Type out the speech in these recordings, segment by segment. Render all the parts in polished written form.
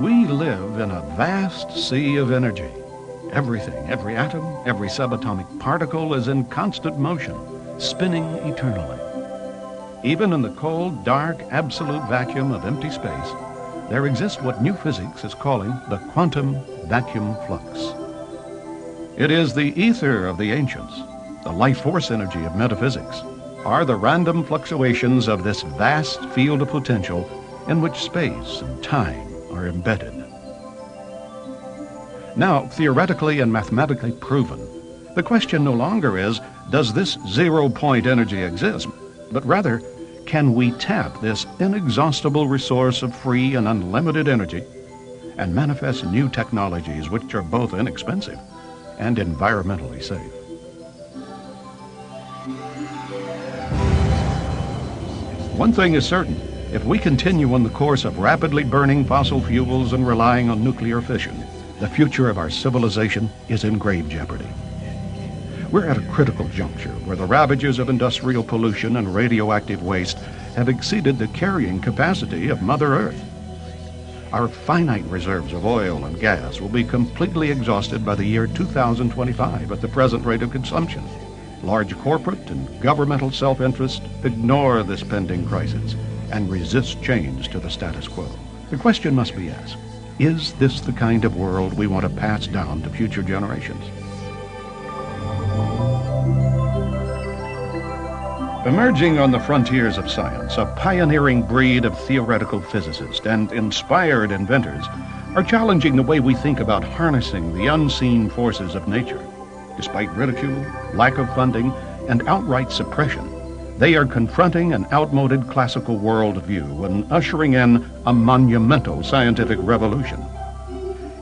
We live in a vast sea of energy. Everything, every atom, every subatomic particle is in constant motion, spinning eternally. Even in the cold, dark, absolute vacuum of empty space, there exists what new physics is calling the quantum vacuum flux. It is the ether of the ancients, the life force energy of metaphysics, are the random fluctuations of this vast field of potential in which space and time are embedded. Now, theoretically and mathematically proven, the question no longer is, does this zero-point energy exist? But rather, can we tap this inexhaustible resource of free and unlimited energy and manifest new technologies which are both inexpensive and environmentally safe? One thing is certain. If we continue on the course of rapidly burning fossil fuels and relying on nuclear fission, the future of our civilization is in grave jeopardy. We're at a critical juncture where the ravages of industrial pollution and radioactive waste have exceeded the carrying capacity of Mother Earth. Our finite reserves of oil and gas will be completely exhausted by the year 2025 at the present rate of consumption. Large corporate and governmental self-interest ignore this pending crisis and resist change to the status quo. The question must be asked, is this the kind of world we want to pass down to future generations? Emerging on the frontiers of science, a pioneering breed of theoretical physicists and inspired inventors are challenging the way we think about harnessing the unseen forces of nature. Despite ridicule, lack of funding, and outright suppression, they are confronting an outmoded classical worldview and ushering in a monumental scientific revolution.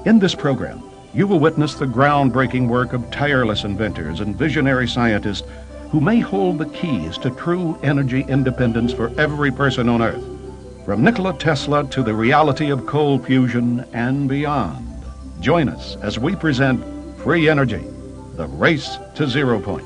In this program, you will witness the groundbreaking work of tireless inventors and visionary scientists who may hold the keys to true energy independence for every person on Earth, from Nikola Tesla to the reality of cold fusion and beyond. Join us as we present Free Energy, the race to zero point.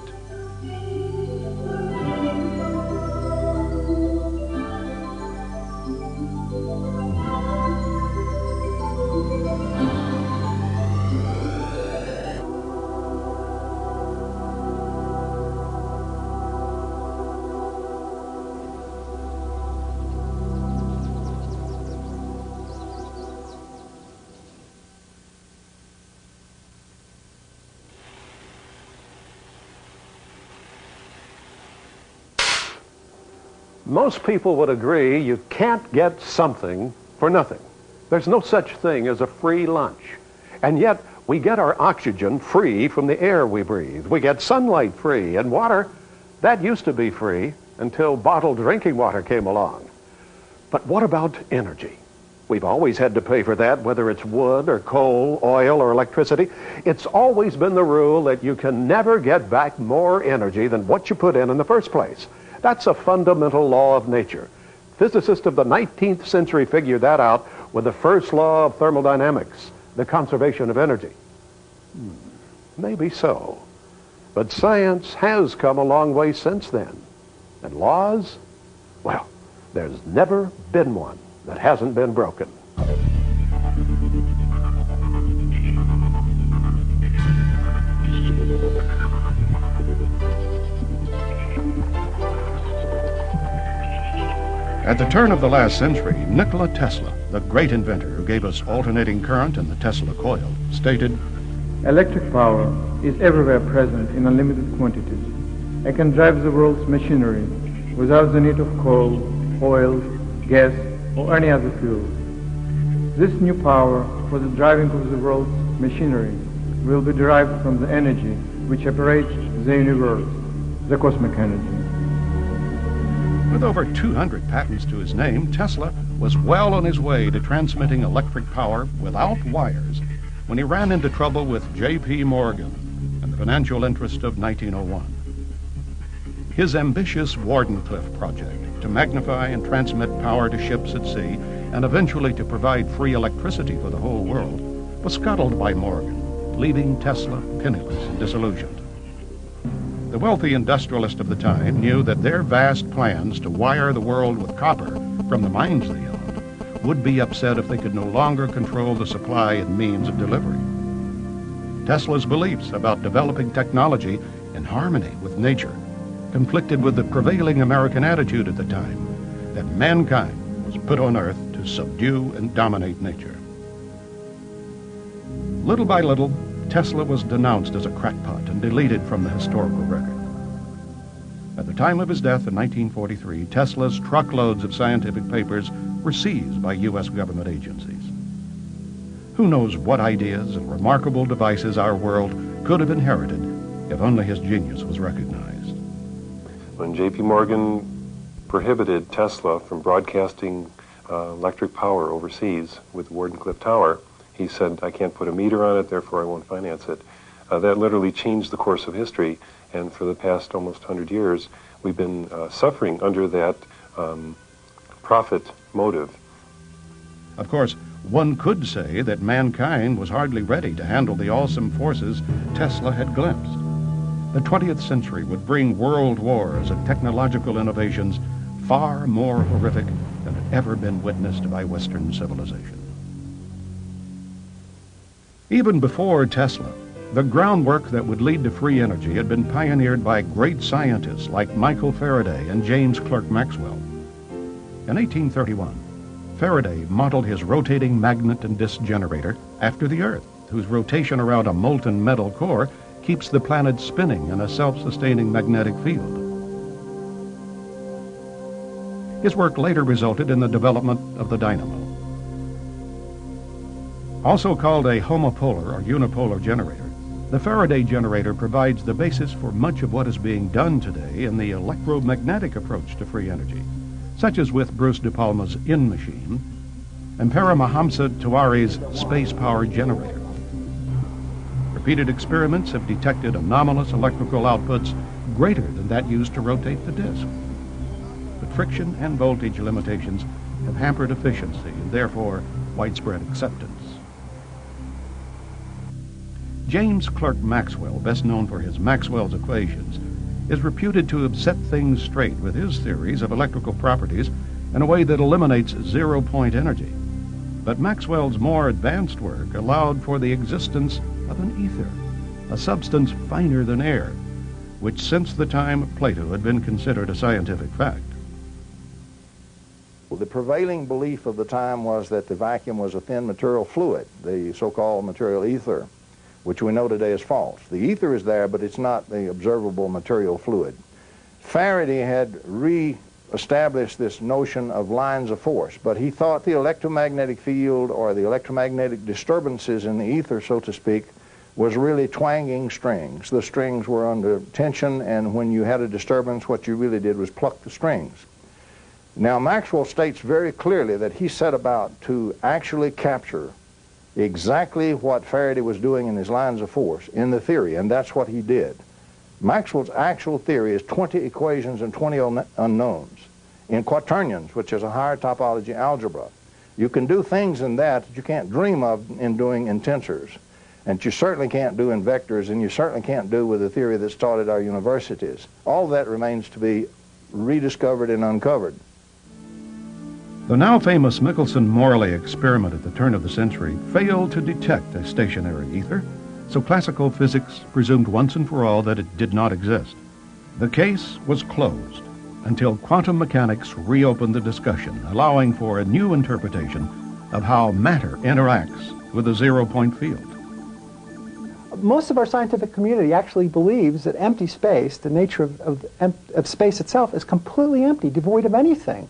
Most people would agree you can't get something for nothing. There's no such thing as a free lunch. And yet, we get our oxygen free from the air we breathe. We get sunlight free, and water, that used to be free until bottled drinking water came along. But what about energy? We've always had to pay for that, whether it's wood or coal, oil or electricity. It's always been the rule that you can never get back more energy than what you put in the first place. That's a fundamental law of nature. Physicists of the 19th century figured that out with the first law of thermodynamics, the conservation of energy. Maybe so. But science has come a long way since then. And laws? Well, there's never been one that hasn't been broken. At the turn of the last century, Nikola Tesla, the great inventor who gave us alternating current and the Tesla coil, stated, "Electric power is everywhere present in unlimited quantities. It can drive the world's machinery without the need of coal, oil, gas, or any other fuel. This new power for the driving of the world's machinery will be derived from the energy which operates the universe, the cosmic energy." With over 200 patents to his name, Tesla was well on his way to transmitting electric power without wires when he ran into trouble with J.P. Morgan and the financial interest of 1901. His ambitious Wardenclyffe project to magnify and transmit power to ships at sea and eventually to provide free electricity for the whole world was scuttled by Morgan, leaving Tesla penniless and disillusioned. The wealthy industrialist of the time knew that their vast plans to wire the world with copper from the mines they owned would be upset if they could no longer control the supply and means of delivery. Tesla's beliefs about developing technology in harmony with nature conflicted with the prevailing American attitude at the time that mankind was put on Earth to subdue and dominate nature. Little by little, Tesla was denounced as a crackpot and deleted from the historical record. At the time of his death in 1943, Tesla's truckloads of scientific papers were seized by U.S. government agencies. Who knows what ideas and remarkable devices our world could have inherited if only his genius was recognized. When J.P. Morgan prohibited Tesla from broadcasting electric power overseas with Wardenclyffe Tower, he said, "I can't put a meter on it, therefore I won't finance it." That literally changed the course of history, and for the past almost 100 years, we've been suffering under that profit motive. Of course, one could say that mankind was hardly ready to handle the awesome forces Tesla had glimpsed. The 20th century would bring world wars and technological innovations far more horrific than had ever been witnessed by Western civilization. Even before Tesla, the groundwork that would lead to free energy had been pioneered by great scientists like Michael Faraday and James Clerk Maxwell. In 1831, Faraday modeled his rotating magnet and disk generator after the Earth, whose rotation around a molten metal core keeps the planet spinning in a self-sustaining magnetic field. His work later resulted in the development of the dynamo. Also called a homopolar or unipolar generator, the Faraday generator provides the basis for much of what is being done today in the electromagnetic approach to free energy, such as with Bruce De Palma's IN-Machine and Paramahamsa Tiwari's space-powered generator. Repeated experiments have detected anomalous electrical outputs greater than that used to rotate the disk. But friction and voltage limitations have hampered efficiency and therefore widespread acceptance. James Clerk Maxwell, best known for his Maxwell's equations, is reputed to have set things straight with his theories of electrical properties in a way that eliminates zero-point energy. But Maxwell's more advanced work allowed for the existence of an ether, a substance finer than air, which since the time of Plato had been considered a scientific fact. The prevailing belief of the time was that the vacuum was a thin material fluid, the so-called material ether, which we know today is false. The ether is there, but it's not the observable material fluid. Faraday had re-established this notion of lines of force, but he thought the electromagnetic field or the electromagnetic disturbances in the ether, so to speak, was really twanging strings. The strings were under tension, and when you had a disturbance, what you really did was pluck the strings. Now, Maxwell states very clearly that he set about to actually capture exactly what Faraday was doing in his lines of force in the theory, and that's what he did. Maxwell's actual theory is 20 equations and 20 unknowns in quaternions, which is a higher topology algebra. You can do things in that you can't dream of in doing in tensors, and you certainly can't do in vectors, and you certainly can't do with the theory that's taught at our universities. All that remains to be rediscovered and uncovered. The now famous Michelson-Morley experiment at the turn of the century failed to detect a stationary ether, so classical physics presumed once and for all that it did not exist. The case was closed until quantum mechanics reopened the discussion, allowing for a new interpretation of how matter interacts with a zero-point field. Most of our scientific community actually believes that empty space, the nature of space itself, is completely empty, devoid of anything.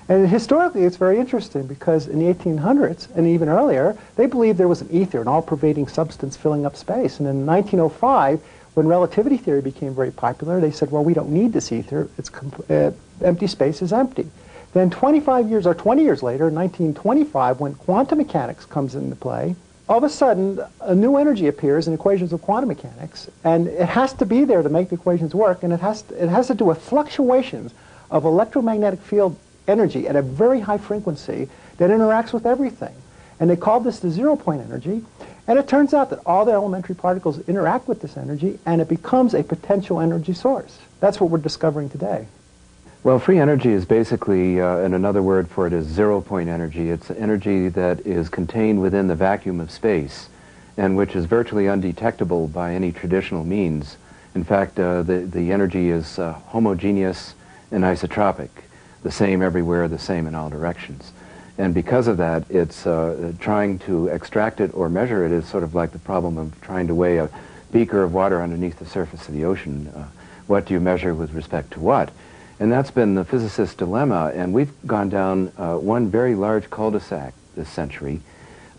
And historically, it's very interesting because in the 1800s and even earlier, they believed there was an ether, an all-pervading substance filling up space. And in 1905, when relativity theory became very popular, they said, well, we don't need this ether. Empty space is empty. Then 25 years or 20 years later, in 1925, when quantum mechanics comes into play, all of a sudden, a new energy appears in equations of quantum mechanics, and it has to be there to make the equations work, and it has to do with fluctuations of electromagnetic field energy at a very high frequency that interacts with everything. And they called this the zero-point energy, and it turns out that all the elementary particles interact with this energy, and it becomes a potential energy source. That's what we're discovering today. Well, free energy is basically, and another word for it is zero-point energy. It's energy that is contained within the vacuum of space and which is virtually undetectable by any traditional means. In fact, the energy is homogeneous and isotropic, the same everywhere, the same in all directions. And because of that, it's trying to extract it or measure it is sort of like the problem of trying to weigh a beaker of water underneath the surface of the ocean. What do you measure with respect to what? And that's been the physicist's dilemma, and we've gone down one very large cul-de-sac this century.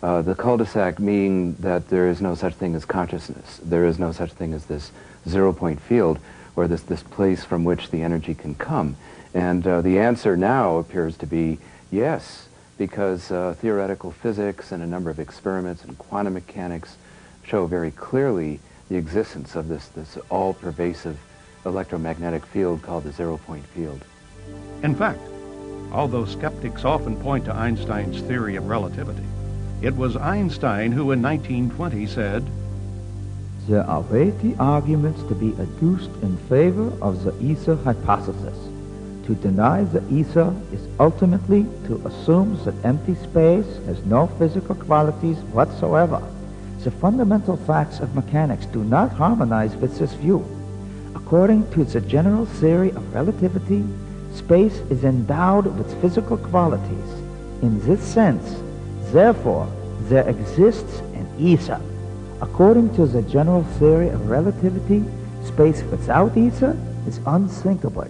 The cul-de-sac meaning that there is no such thing as consciousness. There is no such thing as this zero-point field, or this place from which the energy can come. And the answer now appears to be yes, because theoretical physics and a number of experiments in quantum mechanics show very clearly the existence of this all-pervasive electromagnetic field called the zero-point field. In fact, although skeptics often point to Einstein's theory of relativity, it was Einstein who in 1920 said, "There are weighty arguments to be adduced in favor of the ether hypothesis. To deny the ether is ultimately to assume that empty space has no physical qualities whatsoever. The fundamental facts of mechanics do not harmonize with this view. According to the general theory of relativity, space is endowed with physical qualities. In this sense, therefore, there exists an ether. According to the general theory of relativity, space without ether is unthinkable."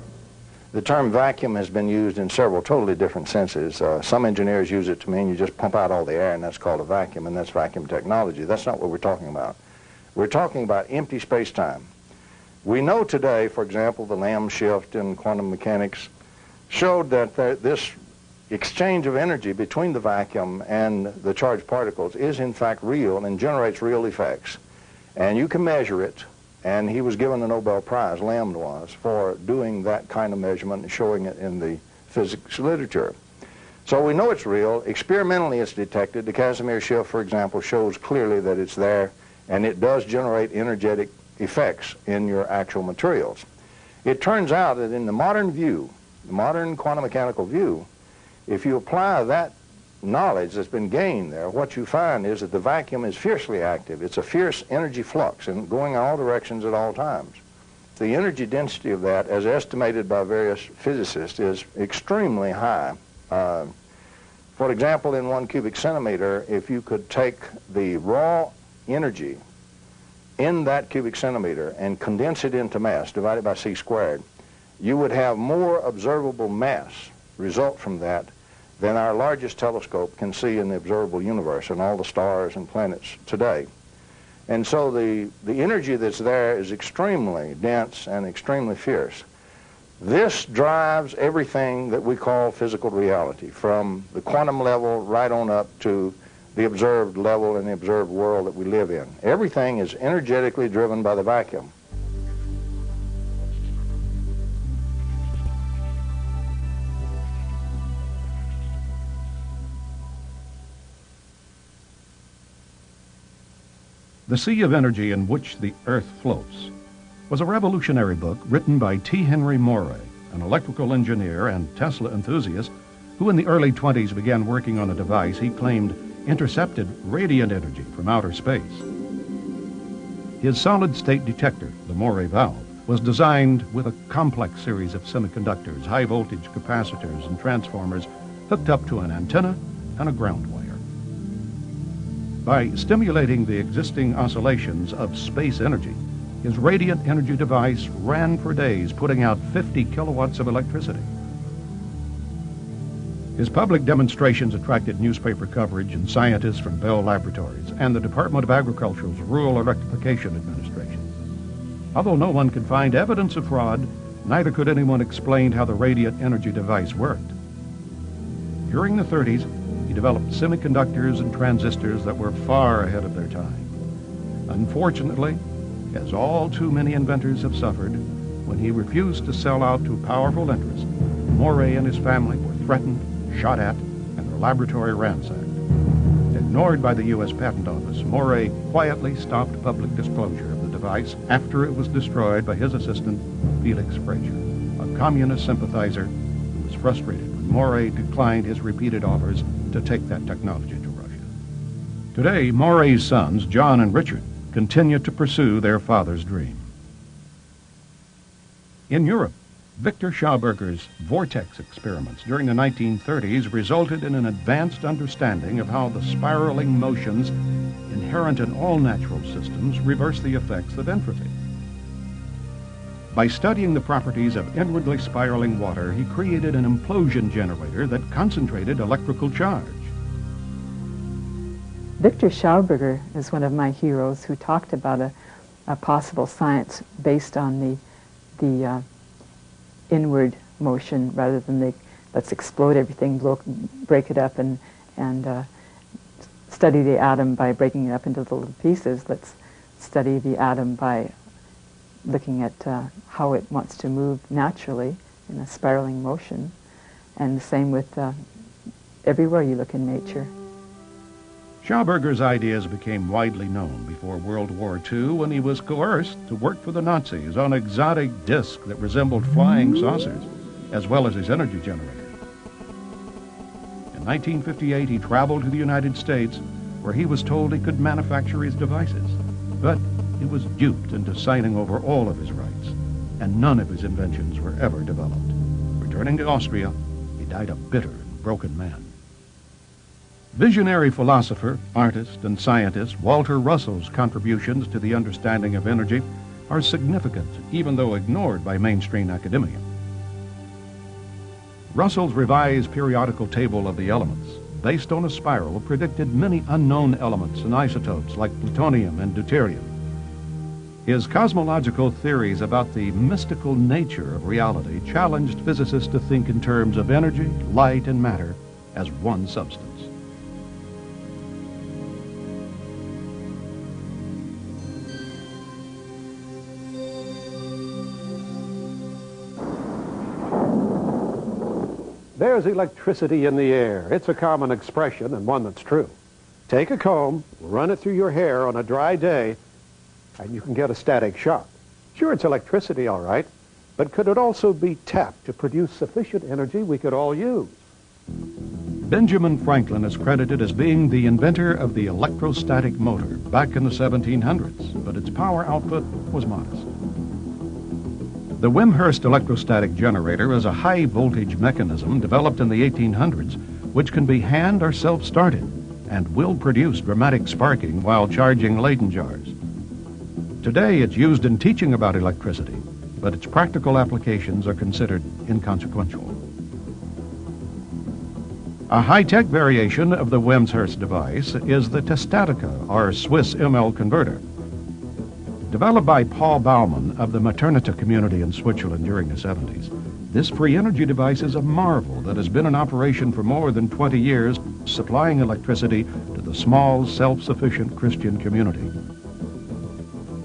The term vacuum has been used in several totally different senses. Some engineers use it to mean you just pump out all the air, and that's called a vacuum, and that's vacuum technology. That's not what we're talking about. We're talking about empty space-time. We know today, for example, the Lamb shift in quantum mechanics showed that this exchange of energy between the vacuum and the charged particles is in fact real and generates real effects. And you can measure it, and he was given the Nobel Prize, Lamb was, for doing that kind of measurement and showing it in the physics literature. So we know it's real. Experimentally it's detected. The Casimir shift, for example, shows clearly that it's there, and it does generate energetic effects in your actual materials. It turns out that in the modern view, the modern quantum mechanical view, if you apply that knowledge that's been gained there, what you find is that the vacuum is fiercely active. It's a fierce energy flux and going in all directions at all times. The energy density of that, as estimated by various physicists, is extremely high. For example, in 1 cubic centimeter, if you could take the raw energy in that cubic centimeter and condense it into mass, divided by c squared, you would have more observable mass result from that than our largest telescope can see in the observable universe and all the stars and planets today. And so the energy that's there is extremely dense and extremely fierce. This drives everything that we call physical reality, from the quantum level right on up to the observed level in the observed world that we live in. Everything is energetically driven by the vacuum. The Sea of Energy in Which the Earth Floats was a revolutionary book written by T. Henry Moray, an electrical engineer and Tesla enthusiast who in the early 20s began working on a device he claimed intercepted radiant energy from outer space. His solid-state detector, the Moray valve, was designed with a complex series of semiconductors, high-voltage capacitors, and transformers hooked up to an antenna and a ground wire. By stimulating the existing oscillations of space energy, his radiant energy device ran for days, putting out 50 kilowatts of electricity. His public demonstrations attracted newspaper coverage and scientists from Bell Laboratories and the Department of Agriculture's Rural Electrification Administration. Although no one could find evidence of fraud, neither could anyone explain how the radiant energy device worked. During the 30s, he developed semiconductors and transistors that were far ahead of their time. Unfortunately, as all too many inventors have suffered, when he refused to sell out to powerful interests, Moray and his family were threatened, shot at, and their laboratory ransacked. Ignored by the U.S. Patent Office, Moray quietly stopped public disclosure of the device after it was destroyed by his assistant, Felix Frazier, a communist sympathizer who was frustrated when Morey declined his repeated offers to take that technology to Russia. Today, Morey's sons, John and Richard, continue to pursue their father's dream. In Europe, Victor Schauberger's vortex experiments during the 1930s resulted in an advanced understanding of how the spiraling motions inherent in all natural systems reverse the effects of entropy. By studying the properties of inwardly spiraling water, he created an implosion generator that concentrated electrical charge. Victor Schauberger is one of my heroes who talked about a possible science based on the inward motion rather than the let's explode everything, break it up and study the atom by breaking it up into the little pieces. Let's study the atom by looking at how it wants to move naturally in a spiraling motion. And the same with everywhere you look in nature. Schauberger's ideas became widely known before World War II when he was coerced to work for the Nazis on exotic discs that resembled flying saucers, as well as his energy generator. In 1958, he traveled to the United States, where he was told he could manufacture his devices. But he was duped into signing over all of his rights, and none of his inventions were ever developed. Returning to Austria, he died a bitter and broken man. Visionary philosopher, artist, and scientist Walter Russell's contributions to the understanding of energy are significant, even though ignored by mainstream academia. Russell's revised periodical table of the elements, based on a spiral, predicted many unknown elements and isotopes like plutonium and deuterium. His cosmological theories about the mystical nature of reality challenged physicists to think in terms of energy, light, and matter as one substance. There's electricity in the air. It's a common expression and one that's true. Take a comb, run it through your hair on a dry day, and you can get a static shock. Sure, it's electricity, all right, but could it also be tapped to produce sufficient energy we could all use? Benjamin Franklin is credited as being the inventor of the electrostatic motor back in the 1700s, but its power output was modest. The Wimshurst electrostatic generator is a high-voltage mechanism developed in the 1800s, which can be hand or self-started and will produce dramatic sparking while charging Leyden jars. Today, it's used in teaching about electricity, but its practical applications are considered inconsequential. A high-tech variation of the Wimshurst device is the Testatica, or Swiss ML converter. Developed by Paul Baumann of the Maternita community in Switzerland during the 70s, this free energy device is a marvel that has been in operation for more than 20 years, supplying electricity to the small, self-sufficient Christian community.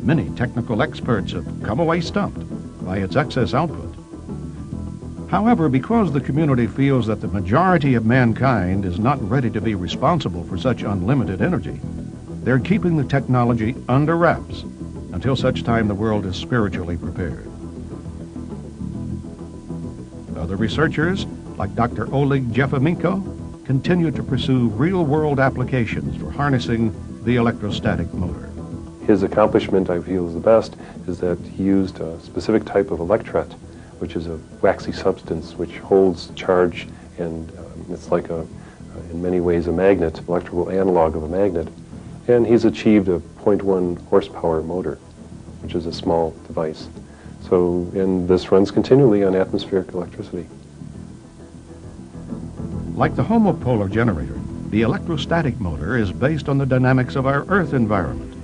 Many technical experts have come away stumped by its excess output. However, because the community feels that the majority of mankind is not ready to be responsible for such unlimited energy, they're keeping the technology under wraps until such time the world is spiritually prepared. Other researchers, like Dr. Oleg Jefamenko, continue to pursue real-world applications for harnessing the electrostatic motor. His accomplishment, I feel, is the best, is that he used a specific type of electret, which is a waxy substance which holds charge, and it's like in many ways a magnet, electrical analog of a magnet. And he's achieved a 0.1 horsepower motor, which is a small device. So, and this runs continually on atmospheric electricity. Like the homopolar generator, the electrostatic motor is based on the dynamics of our Earth environment.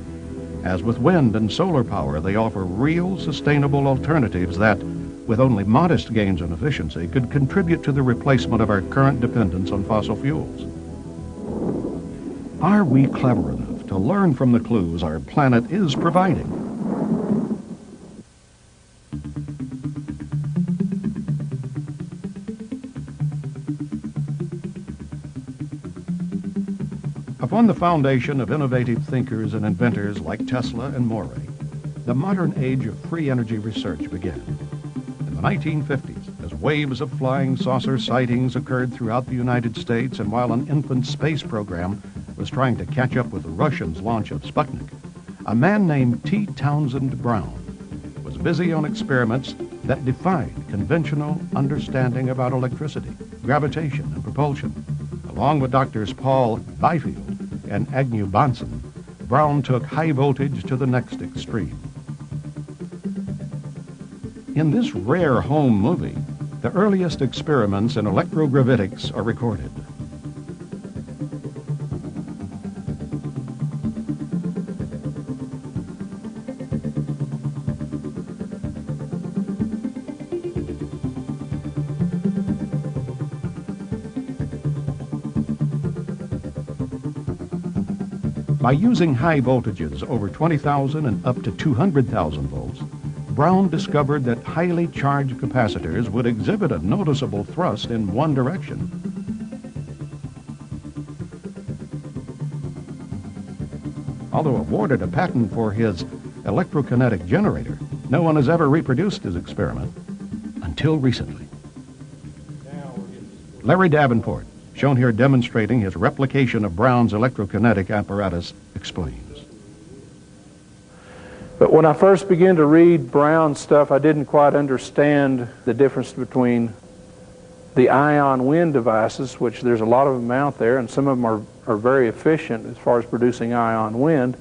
As with wind and solar power, they offer real, sustainable alternatives that, with only modest gains in efficiency, could contribute to the replacement of our current dependence on fossil fuels. Are we clever enough to learn from the clues our planet is providing? Upon the foundation of innovative thinkers and inventors like Tesla and Morey, the modern age of free energy research began. In the 1950s, Waves of flying saucer sightings occurred throughout the United States, and while an infant space program was trying to catch up with the Russians' launch of Sputnik, a man named T. Townsend Brown was busy on experiments that defied conventional understanding about electricity, gravitation, and propulsion. Along with Drs. Paul Byfield and Agnew Bonson, Brown took high voltage to the next extreme. In this rare home movie, the earliest experiments in electrogravitics are recorded. By using high voltages over 20,000 and up to 200,000 volts, Brown discovered that highly charged capacitors would exhibit a noticeable thrust in one direction. Although awarded a patent for his electrokinetic generator, no one has ever reproduced his experiment until recently. Larry Davenport, shown here demonstrating his replication of Brown's electrokinetic apparatus, explains. But when I first began to read Brown's stuff, I didn't quite understand the difference between the ion wind devices, which there's a lot of them out there, and some of them are very efficient as far as producing ion wind,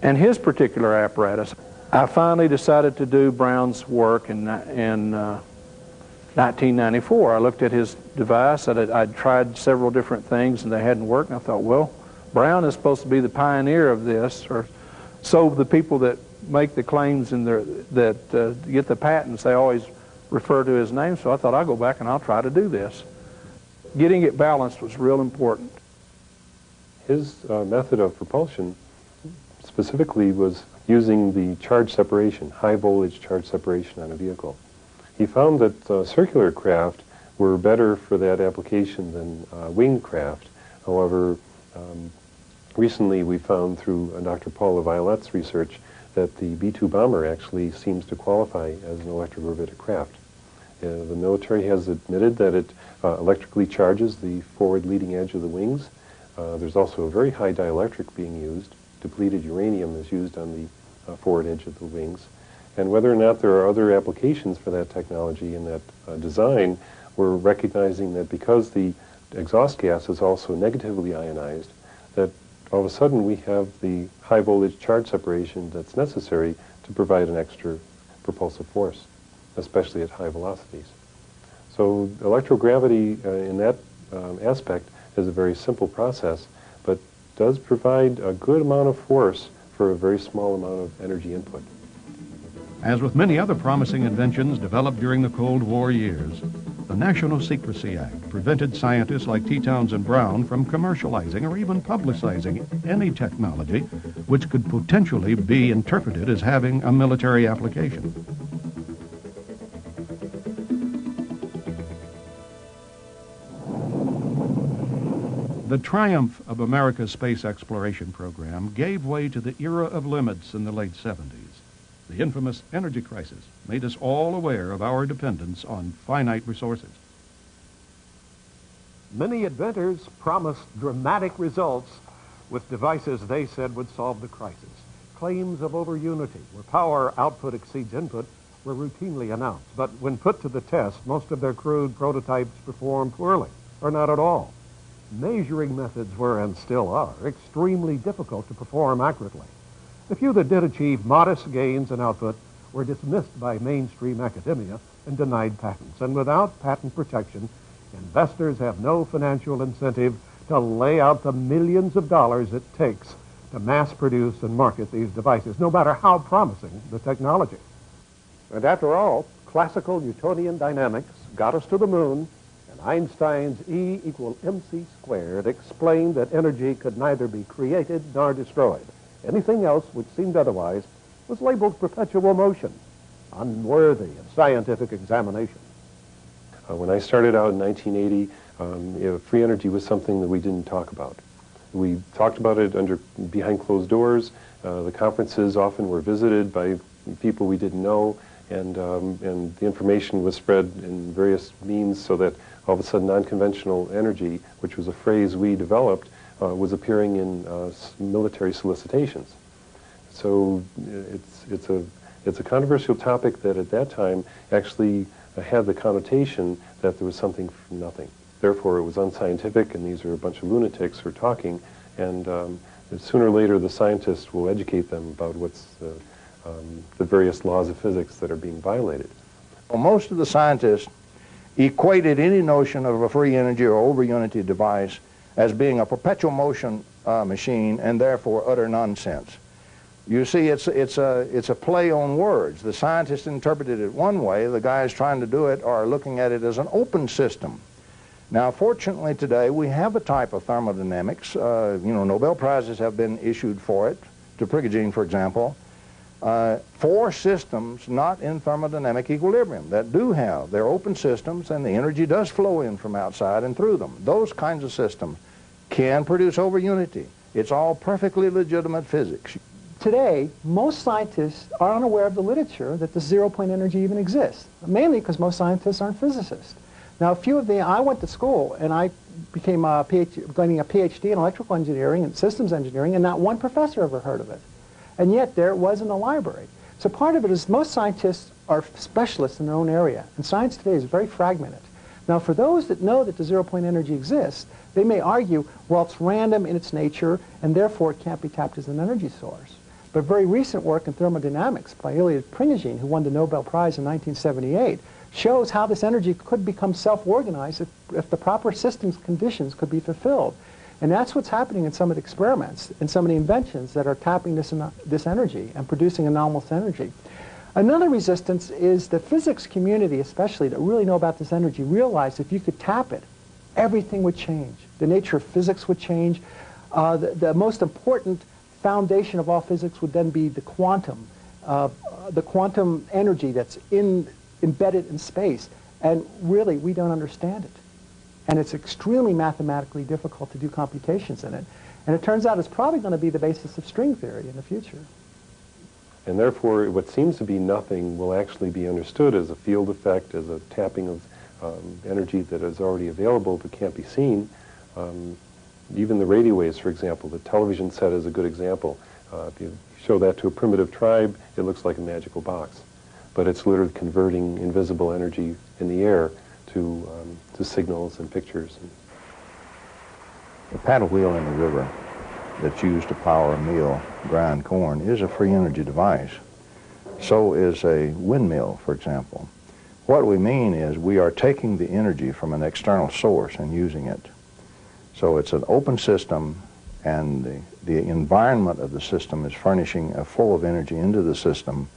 and his particular apparatus. I finally decided to do Brown's work in 1994. I looked at his device. I'd tried several different things, and they hadn't worked, and I thought, well, Brown is supposed to be the pioneer of this, or so the people that make the claims in that get the patents, they always refer to his name, so I thought I'll go back and I'll try to do this. Getting it balanced was real important. His method of propulsion specifically was using the charge separation, high voltage charge separation on a vehicle. He found that circular craft were better for that application than winged craft. However, recently we found through Dr. Paul LaViolette's research that the B-2 bomber actually seems to qualify as an electrogravitic craft. The military has admitted that it electrically charges the forward leading edge of the wings. There's also a very high dielectric being used. Depleted uranium is used on the forward edge of the wings. And whether or not there are other applications for that technology in that design, we're recognizing that because the exhaust gas is also negatively ionized, that all of a sudden we have the high voltage charge separation that's necessary to provide an extra propulsive force, especially at high velocities. So electrogravity in that aspect is a very simple process, but does provide a good amount of force for a very small amount of energy input. As with many other promising inventions developed during the Cold War years, the National Secrecy Act prevented scientists like T. Townsend Brown from commercializing or even publicizing any technology which could potentially be interpreted as having a military application. The triumph of America's space exploration program gave way to the era of limits in the late 70s. The infamous energy crisis made us all aware of our dependence on finite resources. Many inventors promised dramatic results with devices they said would solve the crisis. Claims of over-unity, where power output exceeds input, were routinely announced. But when put to the test, most of their crude prototypes performed poorly, or not at all. Measuring methods were, and still are, extremely difficult to perform accurately. The few that did achieve modest gains in output were dismissed by mainstream academia and denied patents. And without patent protection, investors have no financial incentive to lay out the millions of dollars it takes to mass produce and market these devices, no matter how promising the technology. And after all, classical Newtonian dynamics got us to the moon, and Einstein's E equal mc squared explained that energy could neither be created nor destroyed. Anything else which seemed otherwise was labeled perpetual motion, unworthy of scientific examination. When I started out in 1980, free energy was something that we didn't talk about. We talked about it behind closed doors. The conferences often were visited by people we didn't know, and the information was spread in various means so that all of a sudden non-conventional energy, which was a phrase we developed, was appearing in military solicitations. So it's a controversial topic that at that time actually had the connotation that there was something from nothing. Therefore, it was unscientific, and these are a bunch of lunatics who are talking, and sooner or later the scientists will educate them about what's the various laws of physics that are being violated. Well, most of the scientists equated any notion of a free energy or over-unity device as being a perpetual motion machine and therefore utter nonsense. You see, it's a play on words. The scientists interpreted it one way, the guys trying to do it are looking at it as an open system. Now, fortunately today, we have a type of thermodynamics. Nobel Prizes have been issued for it, to Prigogine, for example, for systems not in thermodynamic equilibrium that do have. They're open systems, and the energy does flow in from outside and through them. Those kinds of systems can produce over-unity. It's all perfectly legitimate physics. Today, most scientists are unaware of the literature that the zero-point energy even exists, mainly because most scientists aren't physicists. Now, I went to school and I became getting a PhD in electrical engineering and systems engineering, and not one professor ever heard of it. And yet there it was in the library. So part of it is most scientists are specialists in their own area, and science today is very fragmented. Now, for those that know that the zero-point energy exists, they may argue, well, it's random in its nature, and therefore it can't be tapped as an energy source. But very recent work in thermodynamics by Ilya Prigogine, who won the Nobel Prize in 1978, shows how this energy could become self-organized if the proper systems conditions could be fulfilled. And that's what's happening in some of the experiments and some of the inventions that are tapping this energy and producing anomalous energy. Another resistance is the physics community, especially, that really know about this energy, realize if you could tap it, everything would change. The nature of physics would change. The most important foundation of all physics would then be the quantum energy that's embedded in space. And really, we don't understand it. And it's extremely mathematically difficult to do computations in it. And it turns out it's probably going to be the basis of string theory in the future. And therefore, what seems to be nothing will actually be understood as a field effect, as a tapping of energy that is already available but can't be seen. Even the radio waves, for example, the television set is a good example. If you show that to a primitive tribe, it looks like a magical box. But it's literally converting invisible energy in the air to signals and pictures. The paddle wheel in the river that's used to power a mill, grind corn, is a free energy device. So is a windmill, for example. What we mean is we are taking the energy from an external source and using it. So it's an open system, and the environment of the system is furnishing a flow of energy into the system,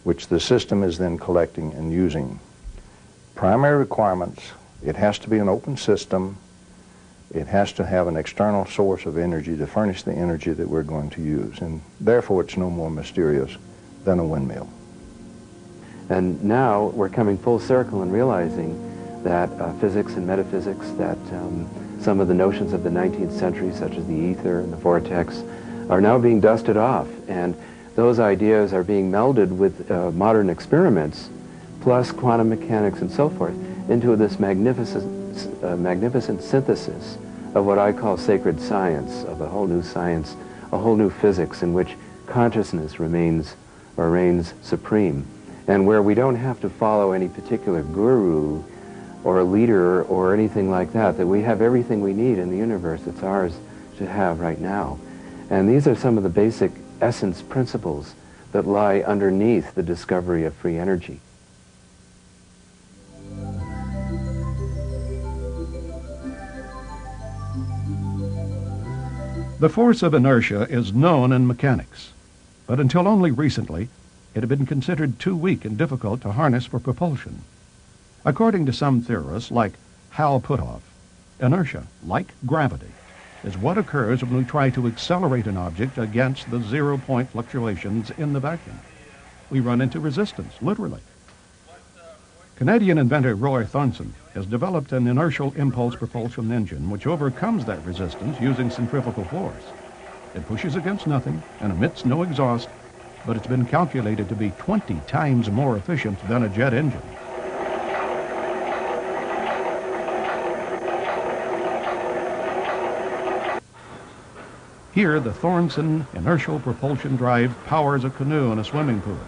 which the system is then collecting and using. Primary requirements: it has to be an open system, it has to have an external source of energy to furnish the energy that we're going to use, and therefore it's no more mysterious than a windmill. And now we're coming full circle and realizing that physics and metaphysics, that some of the notions of the 19th century, such as the ether and the vortex, are now being dusted off, and those ideas are being melded with modern experiments, plus quantum mechanics and so forth, into this magnificent synthesis of what I call sacred science, of a whole new science, a whole new physics in which consciousness reigns supreme, and where we don't have to follow any particular guru or a leader or anything like that, that we have everything we need in the universe. It's ours to have right now. And these are some of the basic essence principles that lie underneath the discovery of free energy. The force of inertia is known in mechanics, but until only recently, it had been considered too weak and difficult to harness for propulsion. According to some theorists, like Hal Puthoff, inertia, like gravity, is what occurs when we try to accelerate an object against the zero-point fluctuations in the vacuum. We run into resistance, literally. Canadian inventor Roy Thornton has developed an inertial impulse propulsion engine which overcomes that resistance using centrifugal force. It pushes against nothing and emits no exhaust, but it's been calculated to be 20 times more efficient than a jet engine. Here, the Thornton inertial propulsion drive powers a canoe in a swimming pool.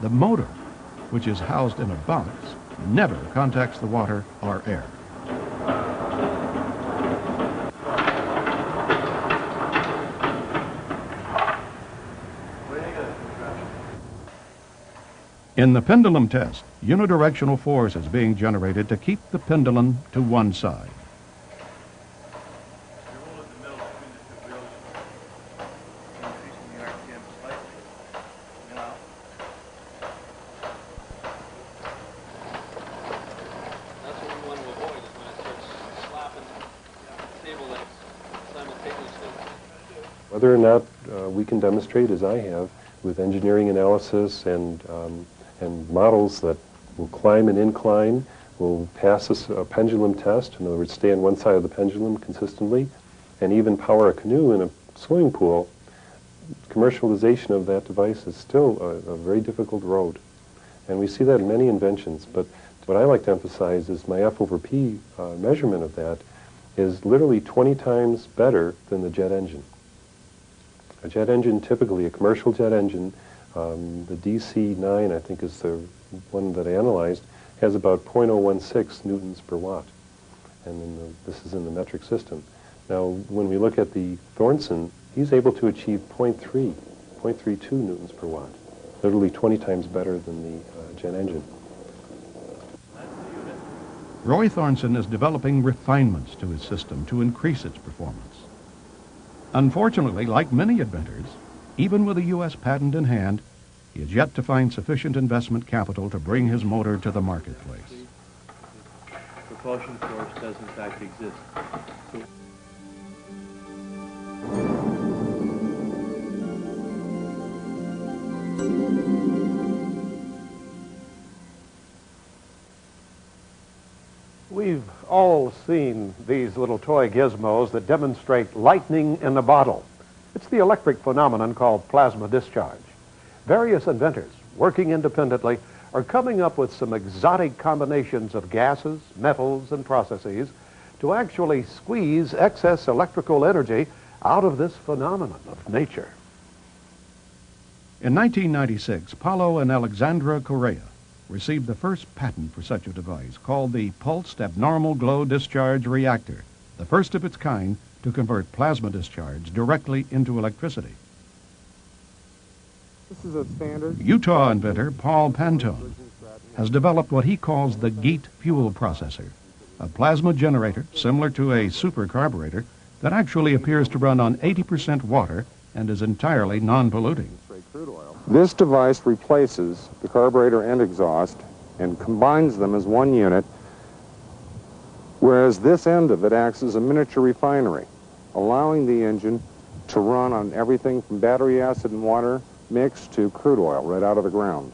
The motor, which is housed in a box, never contacts the water or air. In the pendulum test, unidirectional force is being generated to keep the pendulum to one side. Whether or not we can demonstrate, as I have, with engineering analysis and models that will climb an incline, will pass a pendulum test, in other words, stay on one side of the pendulum consistently, and even power a canoe in a swimming pool, commercialization of that device is still a very difficult road. And we see that in many inventions, but what I like to emphasize is my F over P measurement of that is literally 20 times better than the jet engine. A jet engine, typically a commercial jet engine, the DC-9, I think is the one that I analyzed, has about 0.016 newtons per watt. And then this is in the metric system. Now, when we look at the Thornton, he's able to achieve 0.32 newtons per watt, literally 20 times better than the jet engine. Roy Thornton is developing refinements to his system to increase its performance. Unfortunately, like many inventors, even with a U.S. patent in hand, he has yet to find sufficient investment capital to bring his motor to the marketplace. Propulsion force does in fact exist. We've all seen these little toy gizmos that demonstrate lightning in a bottle. It's the electric phenomenon called plasma discharge. Various inventors, working independently, are coming up with some exotic combinations of gases, metals, and processes to actually squeeze excess electrical energy out of this phenomenon of nature. In 1996, Paulo and Alexandra Correa received the first patent for such a device called the Pulsed Abnormal Glow Discharge Reactor, the first of its kind to convert plasma discharge directly into electricity. This is a standard Utah inventor Paul Pantone has developed what he calls the GEAT fuel processor, a plasma generator similar to a supercarburetor that actually appears to run on 80% water and is entirely non-polluting. This device replaces the carburetor and exhaust and combines them as one unit, whereas this end of it acts as a miniature refinery, allowing the engine to run on everything from battery acid and water mixed to crude oil right out of the ground.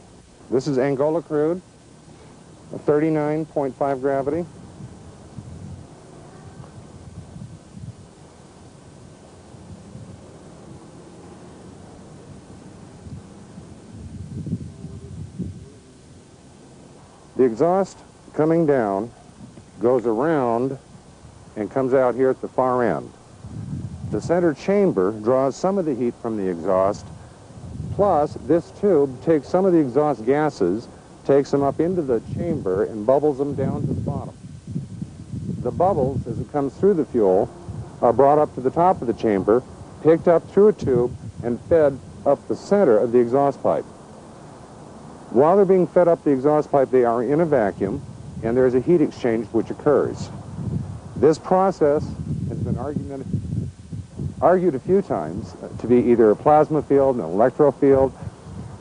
This is Angola crude, a 39.5 gravity. The exhaust coming down goes around and comes out here at the far end. The center chamber draws some of the heat from the exhaust, plus this tube takes some of the exhaust gases, takes them up into the chamber and bubbles them down to the bottom. The bubbles, as it comes through the fuel, are brought up to the top of the chamber, picked up through a tube, and fed up the center of the exhaust pipe. While they're being fed up the exhaust pipe, they are in a vacuum, and there's a heat exchange which occurs. This process has been argued a few times to be either a plasma field, an electro field.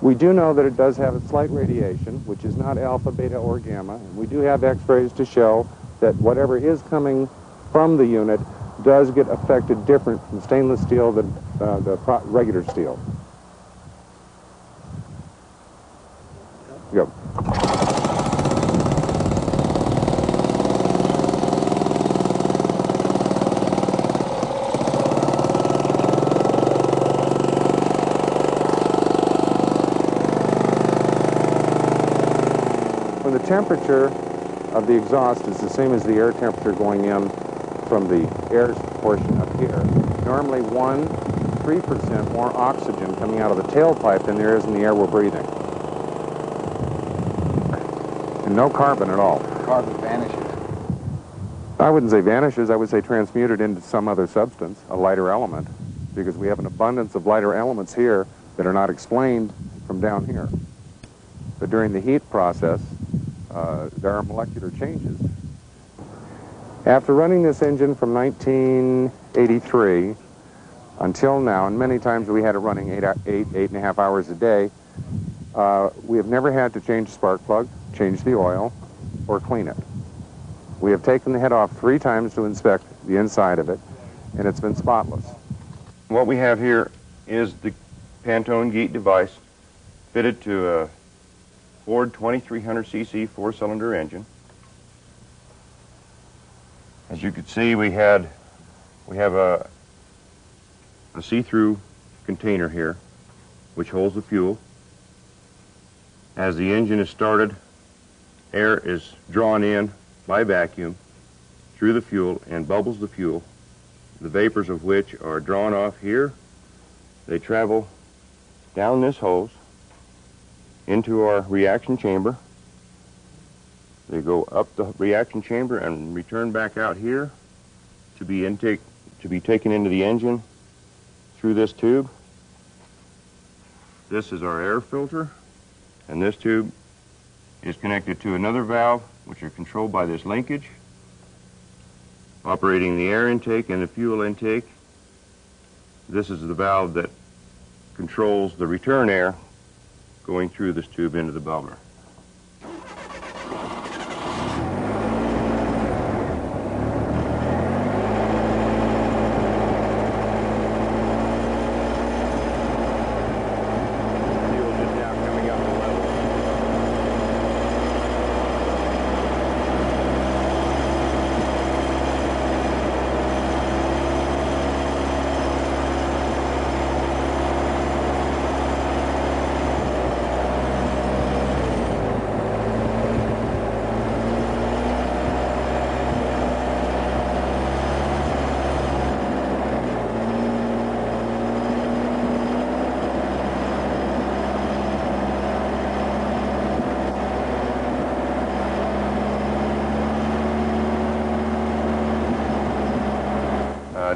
We do know that it does have a slight radiation, which is not alpha, beta, or gamma, and we do have x-rays to show that whatever is coming from the unit does get affected different from stainless steel than the regular steel. Go. when the temperature of the exhaust is the same as the air temperature going in from the air portion up here, normally 3% more oxygen coming out of the tailpipe than there is in the air we're breathing. And no carbon at all. Carbon vanishes. I wouldn't say vanishes, I would say transmuted into some other substance, a lighter element, because we have an abundance of lighter elements here that are not explained from down here. But during the heat process, there are molecular changes. After running this engine from 1983 until now, and many times we had it running 8.5 hours a day, we have never had to change the spark plug, change the oil, or clean it. We have taken the head off 3 times to inspect the inside of it, and it's been spotless. What we have here is the Pantone Geet device fitted to a Ford 2300cc 4-cylinder engine. As you can see, we have a see-through container here which holds the fuel. As the engine is started, air is drawn in by vacuum through the fuel and bubbles the fuel, the vapors of which are drawn off here. They travel down this hose into our reaction chamber. They go up the reaction chamber and return back out here to be taken into the engine through this tube. This is our air filter, and this tube is connected to another valve, which are controlled by this linkage, operating the air intake and the fuel intake. This is the valve that controls the return air going through this tube into the bubbler.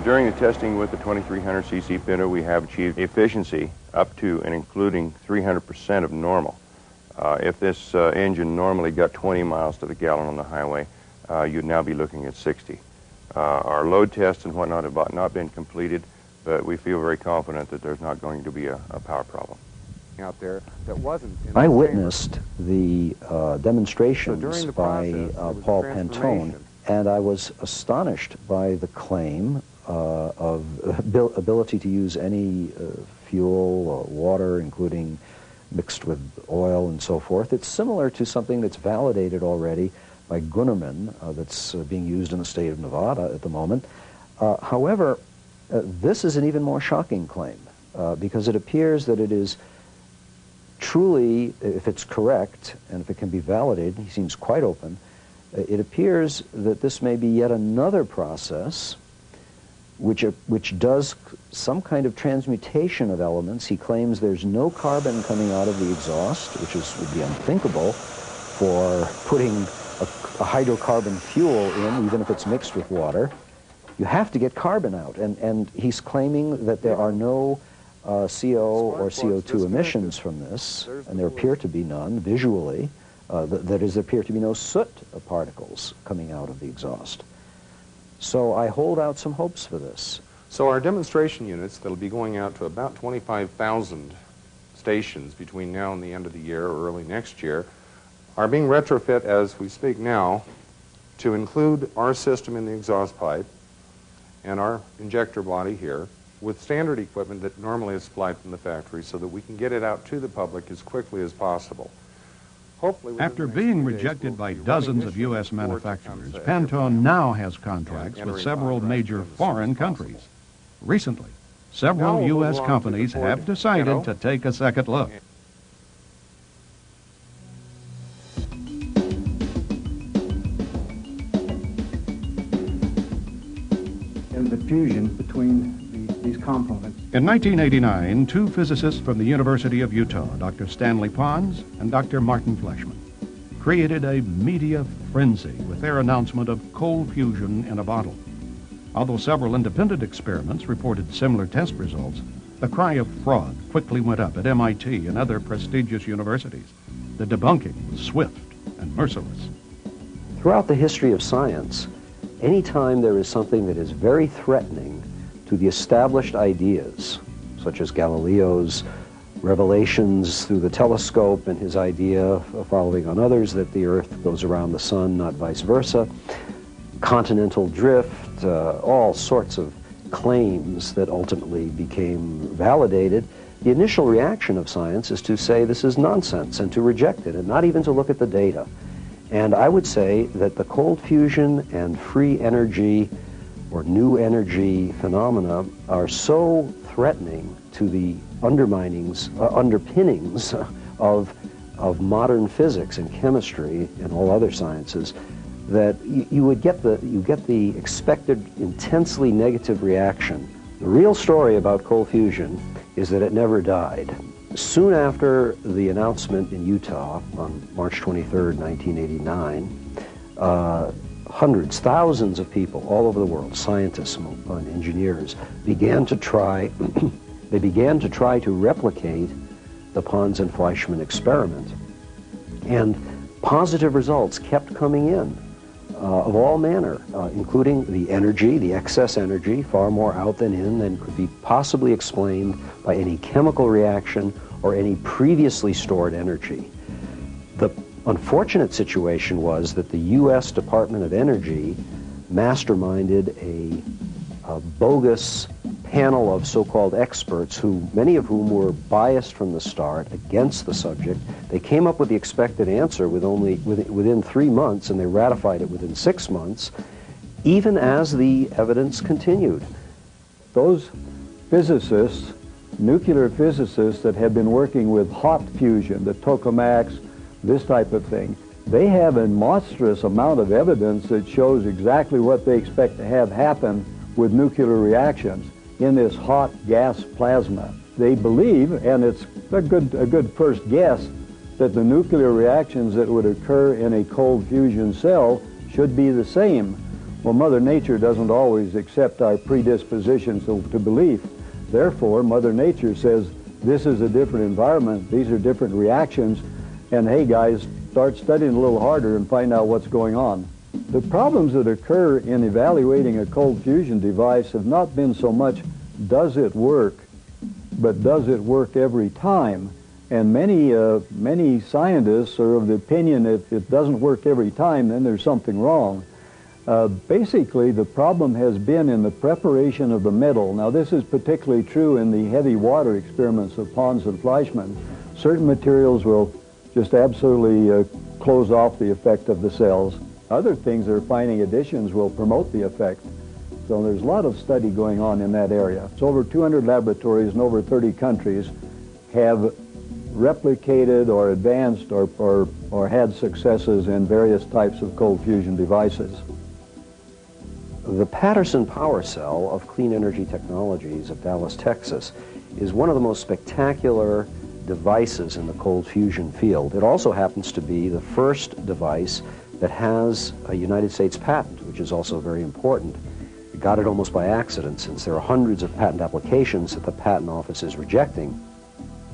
During the testing with the 2300cc Pinto, we have achieved efficiency up to and including 300% of normal. If this engine normally got 20 miles to the gallon on the highway, you'd now be looking at 60. Our load tests and whatnot have not been completed, but we feel very confident that there's not going to be a power problem out there that wasn't. I witnessed the demonstrations by Paul Pantone, and I was astonished by the claim of ability to use any fuel or water, including mixed with oil and so forth. It's similar to something that's validated already by Gunnerman, that's being used in the state of Nevada at the moment. However, this is an even more shocking claim, because it appears that it is truly, if it's correct, and if it can be validated, he seems quite open, it appears that this may be yet another process which does some kind of transmutation of elements. He claims there's no carbon coming out of the exhaust, which would be unthinkable for putting a hydrocarbon fuel in, even if it's mixed with water. You have to get carbon out, and he's claiming that there are no CO or CO2 emissions from this, and there appear to be none visually. That is, there appear to be no soot particles coming out of the exhaust. So I hold out some hopes for this. So our demonstration units that'll be going out to about 25,000 stations between now and the end of the year or early next year are being retrofit as we speak now to include our system in the exhaust pipe and our injector body here with standard equipment that normally is supplied from the factory so that we can get it out to the public as quickly as possible. After being rejected by dozens of U.S. manufacturers, Pantone now has contracts with several major foreign countries. Recently, several U.S. companies have decided to take a second look. is the fusion between these components. In 1989, two physicists from the University of Utah, Dr. Stanley Pons and Dr. Martin Fleischmann, created a media frenzy with their announcement of cold fusion in a bottle. Although several independent experiments reported similar test results, the cry of fraud quickly went up at MIT and other prestigious universities. The debunking was swift and merciless. Throughout the history of science, anytime there is something that is very threatening to the established ideas, such as Galileo's revelations through the telescope and his idea, following on others, that the Earth goes around the sun, not vice versa, continental drift, all sorts of claims that ultimately became validated, the initial reaction of science is to say this is nonsense and to reject it and not even to look at the data. And I would say that the cold fusion and free energy or new energy phenomena are so threatening to the underpinnings of modern physics and chemistry and all other sciences that you get the expected intensely negative reaction. The real story about cold fusion is that it never died. Soon after the announcement in Utah on March 23rd, 1989, hundreds, thousands of people all over the world, scientists and engineers, began to try to replicate the Pons and Fleischmann experiment. And positive results kept coming in. Of all manner, including the energy, the excess energy, far more out than in than could be possibly explained by any chemical reaction or any previously stored energy. The unfortunate situation was that the U.S. Department of Energy masterminded a bogus panel of so-called experts, many of whom were biased from the start against the subject. They came up with the expected answer within 3 months, and they ratified it within 6 months, even as the evidence continued. Those physicists, nuclear physicists that have been working with hot fusion, the tokamaks, this type of thing, they have a monstrous amount of evidence that shows exactly what they expect to have happen with nuclear reactions in this hot gas plasma. They believe, and it's a good first guess, that the nuclear reactions that would occur in a cold fusion cell should be the same. Well, Mother Nature doesn't always accept our predispositions to belief. Therefore, Mother Nature says, this is a different environment, these are different reactions, and hey guys, start studying a little harder and find out what's going on. The problems that occur in evaluating a cold fusion device have not been so much, does it work, but does it work every time? And many scientists are of the opinion if it doesn't work every time, then there's something wrong. Basically, the problem has been in the preparation of the metal. Now, this is particularly true in the heavy water experiments of Pons and Fleischmann. Certain materials will just absolutely close off the effect of the cells. Other things, they're finding additions will promote the effect. So there's a lot of study going on in that area. So over 200 laboratories in over 30 countries have replicated or advanced or had successes in various types of cold fusion devices. The Patterson Power Cell of Clean Energy Technologies of Dallas, Texas, is one of the most spectacular devices in the cold fusion field. It also happens to be the first device that has a United States patent, which is also very important. It got it almost by accident, since there are hundreds of patent applications that the Patent Office is rejecting.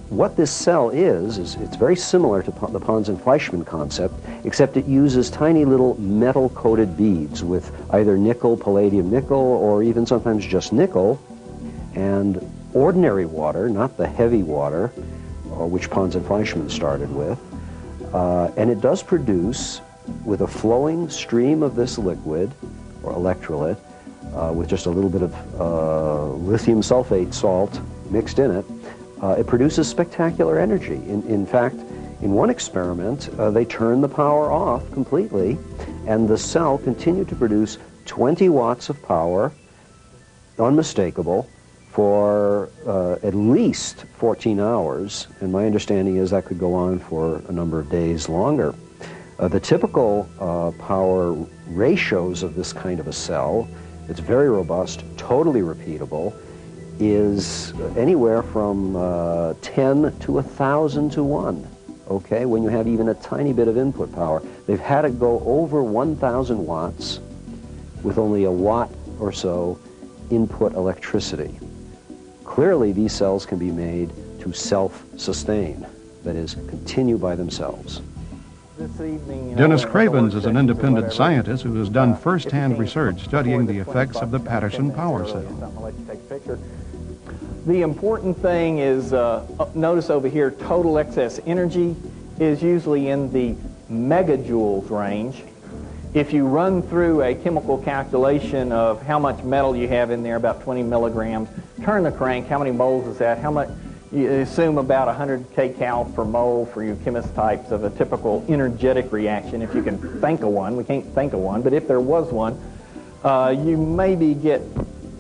What this cell is it's very similar to the Pons and Fleischmann concept, except it uses tiny little metal-coated beads with either nickel, palladium nickel, or even sometimes just nickel, and ordinary water, not the heavy water, which Pons and Fleischmann started with. And it does produce, with a flowing stream of this liquid, or electrolyte, with just a little bit of lithium sulfate salt mixed in it, it produces spectacular energy. In fact, in one experiment, they turned the power off completely, and the cell continued to produce 20 watts of power, unmistakable, for at least 14 hours, and my understanding is that could go on for a number of days longer. The typical power ratios of this kind of a cell it's very robust, totally repeatable, is anywhere from 10 to 1,000 to 1. Okay, when you have even a tiny bit of input power. They've had to go over 1,000 watts with only a watt or so input electricity. Clearly, these cells can be made to self-sustain, that is, continue by themselves. Dennis Cravens is an independent scientist who has done first-hand research studying the effects of the Patterson power cell. The important thing is, notice over here, total excess energy is usually in the megajoules range. If you run through a chemical calculation of how much metal you have in there, about 20 milligrams, turn the crank, how many moles is that? How much? You assume about 100 kcal per mole for you chemist types of a typical energetic reaction, if you can think of one. We can't think of one, but if there was one, you maybe get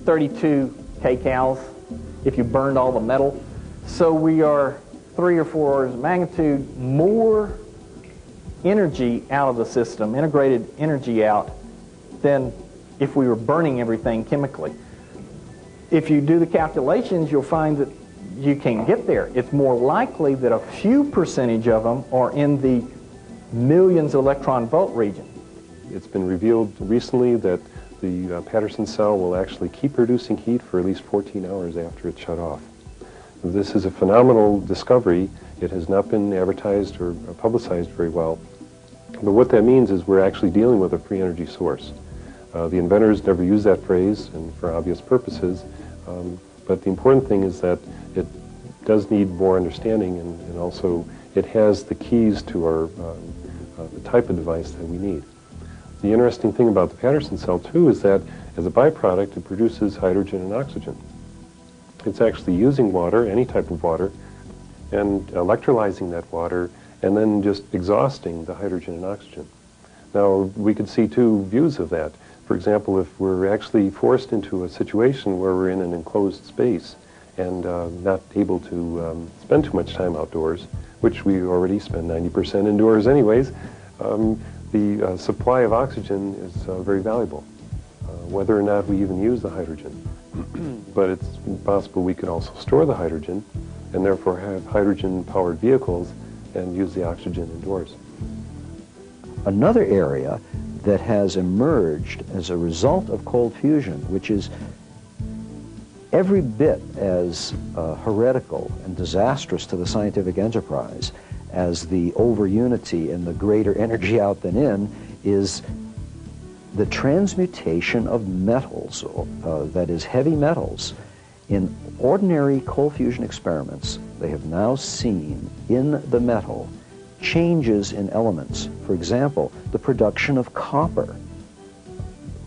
32 kcals if you burned all the metal. So we are 3 or 4 orders of magnitude more energy out of the system, integrated energy out, than if we were burning everything chemically. If you do the calculations, you'll find that you can't get there. It's more likely that a few percentage of them are in the millions of electron volt region. It's been revealed recently that the Patterson cell will actually keep producing heat for at least 14 hours after it's shut off. This is a phenomenal discovery. It has not been advertised or publicized very well. But what that means is we're actually dealing with a free energy source. The inventors never use that phrase, and for obvious purposes, but the important thing is that it does need more understanding, and also it has the keys to our the type of device that we need. The interesting thing about the Patterson cell, too, is that as a byproduct, it produces hydrogen and oxygen. It's actually using water, any type of water, and electrolyzing that water, and then just exhausting the hydrogen and oxygen. Now, we could see two views of that. For example, if we're actually forced into a situation where we're in an enclosed space and not able to spend too much time outdoors, which we already spend 90% indoors anyways, the supply of oxygen is very valuable, whether or not we even use the hydrogen. But it's possible we could also store the hydrogen and therefore have hydrogen-powered vehicles and use the oxygen indoors. Another area that has emerged as a result of cold fusion, which is every bit as heretical and disastrous to the scientific enterprise as the over-unity and the greater energy out than in, is the transmutation of metals, that is heavy metals. In ordinary cold fusion experiments, they have now seen in the metal changes in elements. For example, the production of copper,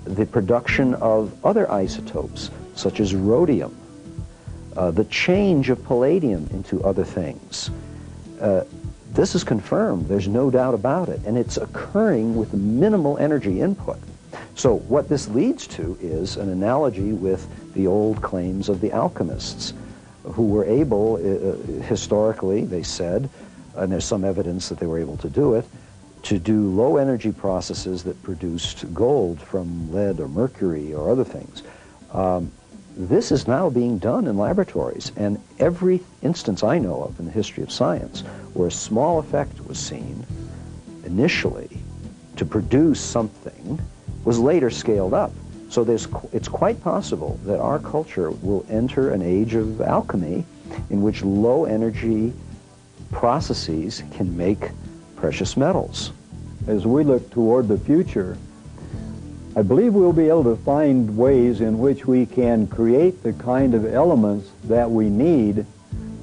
the production of other isotopes, such as rhodium, the change of palladium into other things. This is confirmed, there's no doubt about it, and it's occurring with minimal energy input. So what this leads to is an analogy with the old claims of the alchemists, who were able, historically, they said, and there's some evidence that they were able to do it, to do low energy processes that produced gold from lead or mercury or other things. This is now being done in laboratories, and every instance I know of in the history of science where a small effect was seen initially to produce something was later scaled up. So it's quite possible that our culture will enter an age of alchemy in which low energy processes can make precious metals. As we look toward the future, I believe we'll be able to find ways in which we can create the kind of elements that we need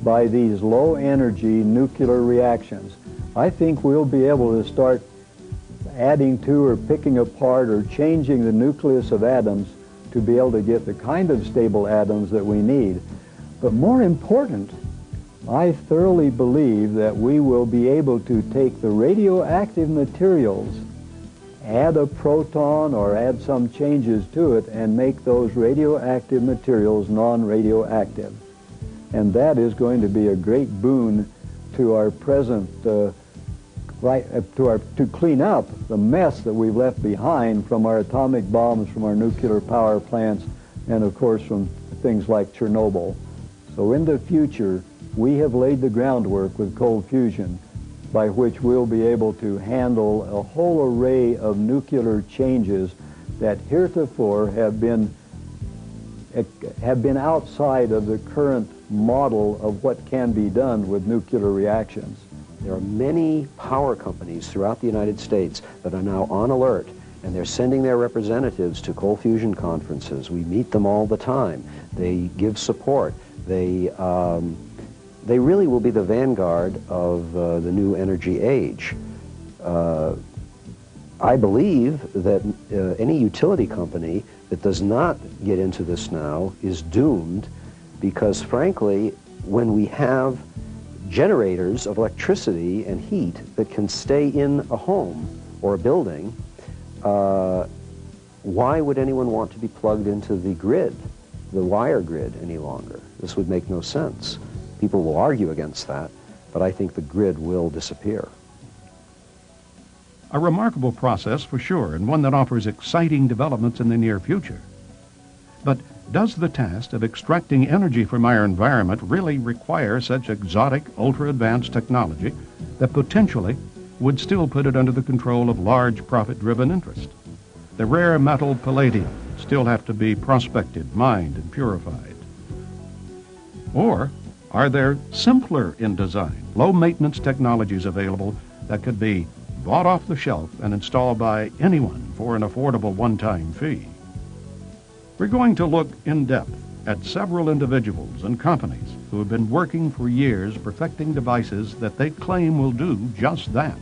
by these low energy nuclear reactions. I think we'll be able to start adding to or picking apart or changing the nucleus of atoms to be able to get the kind of stable atoms that we need. But more important, I thoroughly believe that we will be able to take the radioactive materials, add a proton or add some changes to it, and make those radioactive materials non-radioactive. And that is going to be a great boon to our present to clean up the mess that we've left behind from our atomic bombs, from our nuclear power plants, and of course from things like Chernobyl. So in the future, we have laid the groundwork with cold fusion by which we'll be able to handle a whole array of nuclear changes that heretofore have been outside of the current model of what can be done with nuclear reactions. There are many power companies throughout the United States that are now on alert, and they're sending their representatives to cold fusion conferences. We meet them all the time. They give support. They really will be the vanguard of the new energy age. I believe that any utility company that does not get into this now is doomed, because frankly, when we have generators of electricity and heat that can stay in a home or a building, why would anyone want to be plugged into the grid, the wire grid, any longer? This would make no sense. People will argue against that, but I think the grid will disappear. A remarkable process for sure, and one that offers exciting developments in the near future. But does the task of extracting energy from our environment really require such exotic, ultra-advanced technology that potentially would still put it under the control of large profit-driven interests? The rare metal palladium still have to be prospected, mined, and purified. Or are there simpler in design, low-maintenance technologies available that could be bought off the shelf and installed by anyone for an affordable one-time fee? We're going to look in depth at several individuals and companies who have been working for years perfecting devices that they claim will do just that.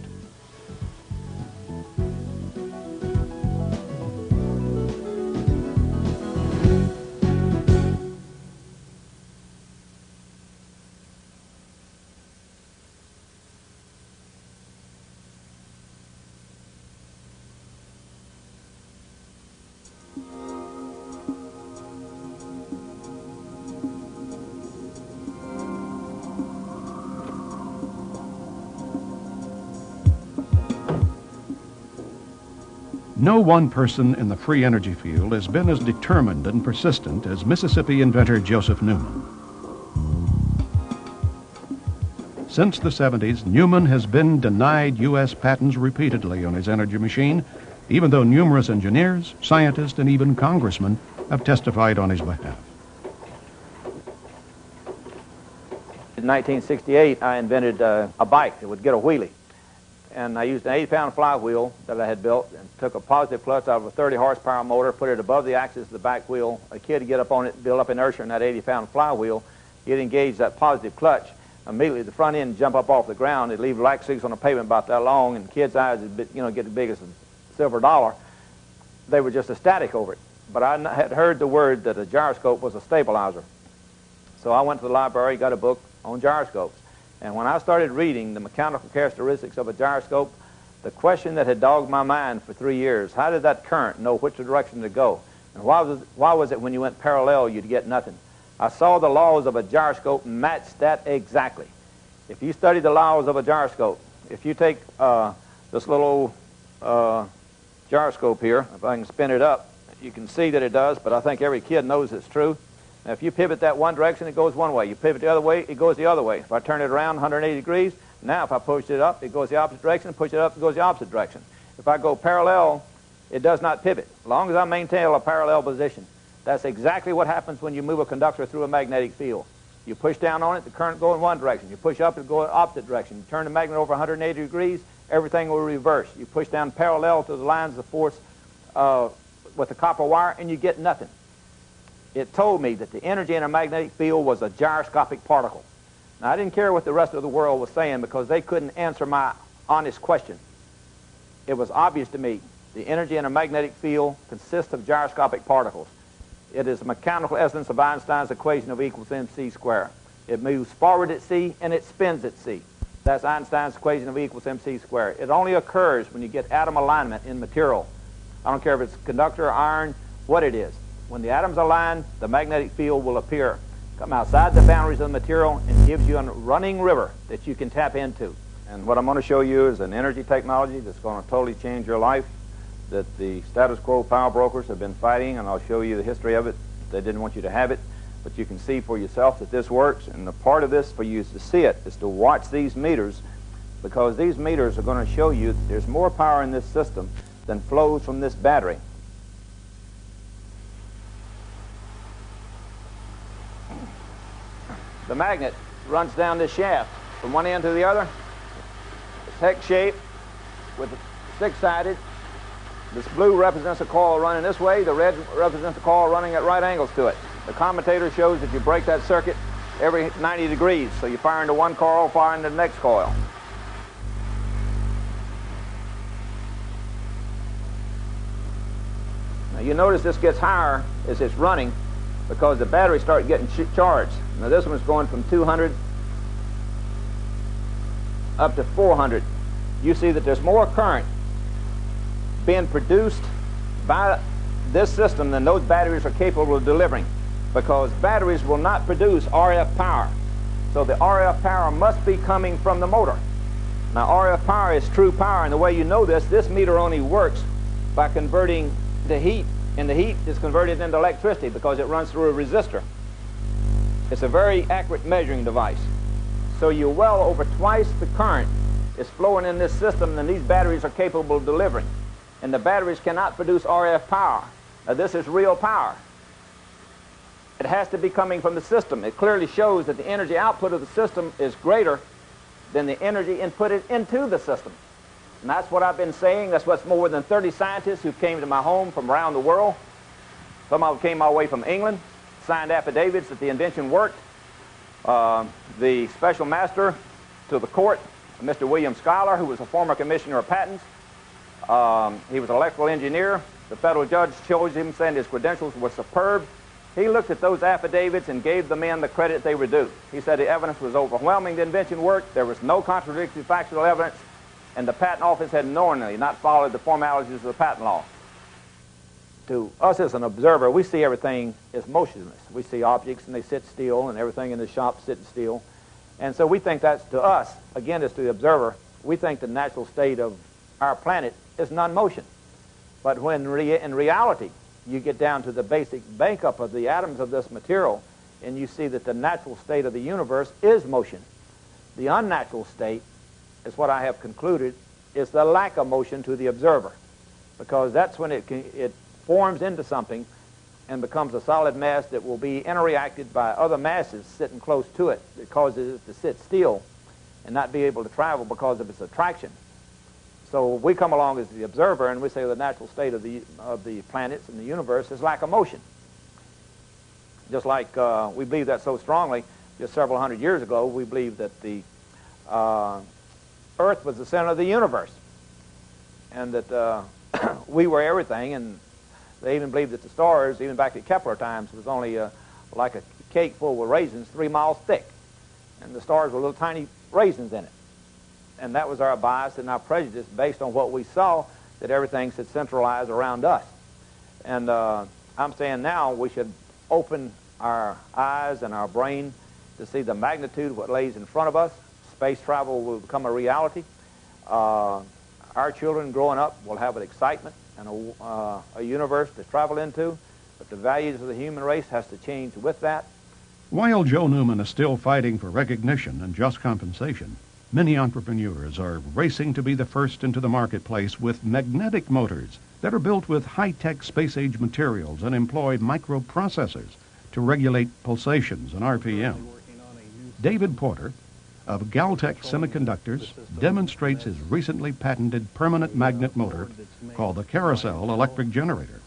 No one person in the free energy field has been as determined and persistent as Mississippi inventor Joseph Newman. Since the 70s, Newman has been denied U.S. patents repeatedly on his energy machine, even though numerous engineers, scientists, and even congressmen have testified on his behalf. In 1968, I invented a bike that would get a wheelie. And I used an 80-pound flywheel that I had built and took a positive clutch out of a 30-horsepower motor, put it above the axis of the back wheel. A kid would get up on it, build up inertia in that 80-pound flywheel. He'd engage that positive clutch. Immediately, the front end would jump up off the ground. It'd leave black streaks on the pavement about that long, and kids' eyes would get as big as a silver dollar. They were just ecstatic over it. But I had heard the word that a gyroscope was a stabilizer. So I went to the library, got a book on gyroscopes. And when I started reading the mechanical characteristics of a gyroscope, the question that had dogged my mind for 3 years, how did that current know which direction to go? And why was it when you went parallel you'd get nothing? I saw the laws of a gyroscope match that exactly. If you study the laws of a gyroscope, if you take this little gyroscope here, if I can spin it up, you can see that it does, but I think every kid knows it's true. Now, if you pivot that one direction, it goes one way. You pivot the other way, it goes the other way. If I turn it around 180 degrees, now if I push it up, it goes the opposite direction. Push it up, it goes the opposite direction. If I go parallel, it does not pivot. As long as I maintain a parallel position. That's exactly what happens when you move a conductor through a magnetic field. You push down on it, the current goes in one direction. You push up, it goes in the opposite direction. You turn the magnet over 180 degrees, everything will reverse. You push down parallel to the lines of force with the copper wire, and you get nothing. It told me that the energy in a magnetic field was a gyroscopic particle. Now, I didn't care what the rest of the world was saying because they couldn't answer my honest question. It was obvious to me the energy in a magnetic field consists of gyroscopic particles. It is the mechanical essence of Einstein's equation of E equals mc squared. It moves forward at c and it spins at c. That's Einstein's equation of E equals mc squared. It only occurs when you get atom alignment in material. I don't care if it's conductor or iron, what it is. When the atoms align, the magnetic field will appear, come outside the boundaries of the material, and gives you a running river that you can tap into. And what I'm going to show you is an energy technology that's going to totally change your life, that the status quo power brokers have been fighting, and I'll show you the history of it. They didn't want you to have it, but you can see for yourself that this works. And the part of this for you is to see it, is to watch these meters, because these meters are going to show you that there's more power in this system than flows from this battery. The magnet runs down this shaft from one end to the other. It's hex shaped with six-sided. This blue represents a coil running this way. The red represents a coil running at right angles to it. The commutator shows that you break that circuit every 90 degrees. So you fire into one coil, fire into the next coil. Now you notice this gets higher as it's running because the batteries start getting charged. Now this one's going from 200 up to 400. You see that there's more current being produced by this system than those batteries are capable of delivering, because batteries will not produce RF power. So the RF power must be coming from the motor. Now RF power is true power, and the way you know this meter only works by converting the heat, and the heat is converted into electricity because it runs through a resistor. It's a very accurate measuring device. So you're well over twice the current is flowing in this system than these batteries are capable of delivering. And the batteries cannot produce RF power. Now this is real power. It has to be coming from the system. It clearly shows that the energy output of the system is greater than the energy inputted into the system. And that's what I've been saying. That's what's more than 30 scientists who came to my home from around the world. Some of them came all the way from England, signed affidavits that the invention worked. The special master to the court, Mr. William Schuyler, who was a former commissioner of patents. He was an electrical engineer. The federal judge chose him, saying his credentials were superb. He looked at those affidavits and gave the men the credit they were due. He said the evidence was overwhelming, the invention worked, there was no contradictory factual evidence, and the patent office had knowingly not followed the formalities of the patent law. To us as an observer, we see everything as motionless. We see objects and they sit still, and everything in the shop sits still. And so we think that's, to us, again as to the observer, we think the natural state of our planet is non-motion. But when in reality you get down to the basic makeup of the atoms of this material, and you see that the natural state of the universe is motion. The unnatural state is what I have concluded is the lack of motion to the observer, because that's when it forms into something and becomes a solid mass that will be interreacted by other masses sitting close to it that causes it to sit still and not be able to travel because of its attraction. So we come along as the observer and we say the natural state of the planets and the universe is lack of motion. Just like we believe that so strongly, just several hundred years ago, we believed that the Earth was the center of the universe, and that we were everything, and they even believed that the stars, even back at Kepler times, was only like a cake full of raisins 3 miles thick, and the stars were little tiny raisins in it. And that was our bias and our prejudice based on what we saw, that everything should centralize around us. And I'm saying now we should open our eyes and our brain to see the magnitude of what lays in front of us. Space travel will become a reality. Our children growing up will have an excitement and a universe to travel into, but the values of the human race has to change with that. While Joe Newman is still fighting for recognition and just compensation, many entrepreneurs are racing to be the first into the marketplace with magnetic motors that are built with high-tech space-age materials and employ microprocessors to regulate pulsations and RPM. David Porter of Galtech Semiconductors demonstrates his recently patented permanent magnet motor called the Carousel Electric Generator.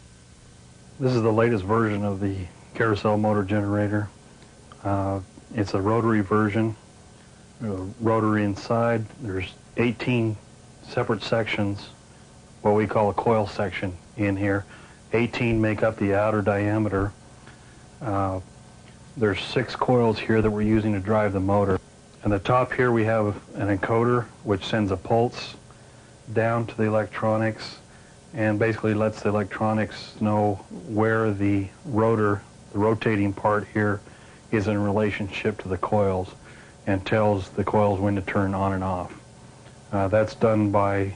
This is the latest version of the Carousel motor generator. It's a rotary version. Rotary inside. There's 18 separate sections, what we call a coil section in here. 18 make up the outer diameter. There's 6 coils here that we're using to drive the motor. On the top here we have an encoder which sends a pulse down to the electronics and basically lets the electronics know where the rotor, the rotating part here, is in relationship to the coils, and tells the coils when to turn on and off. That's done by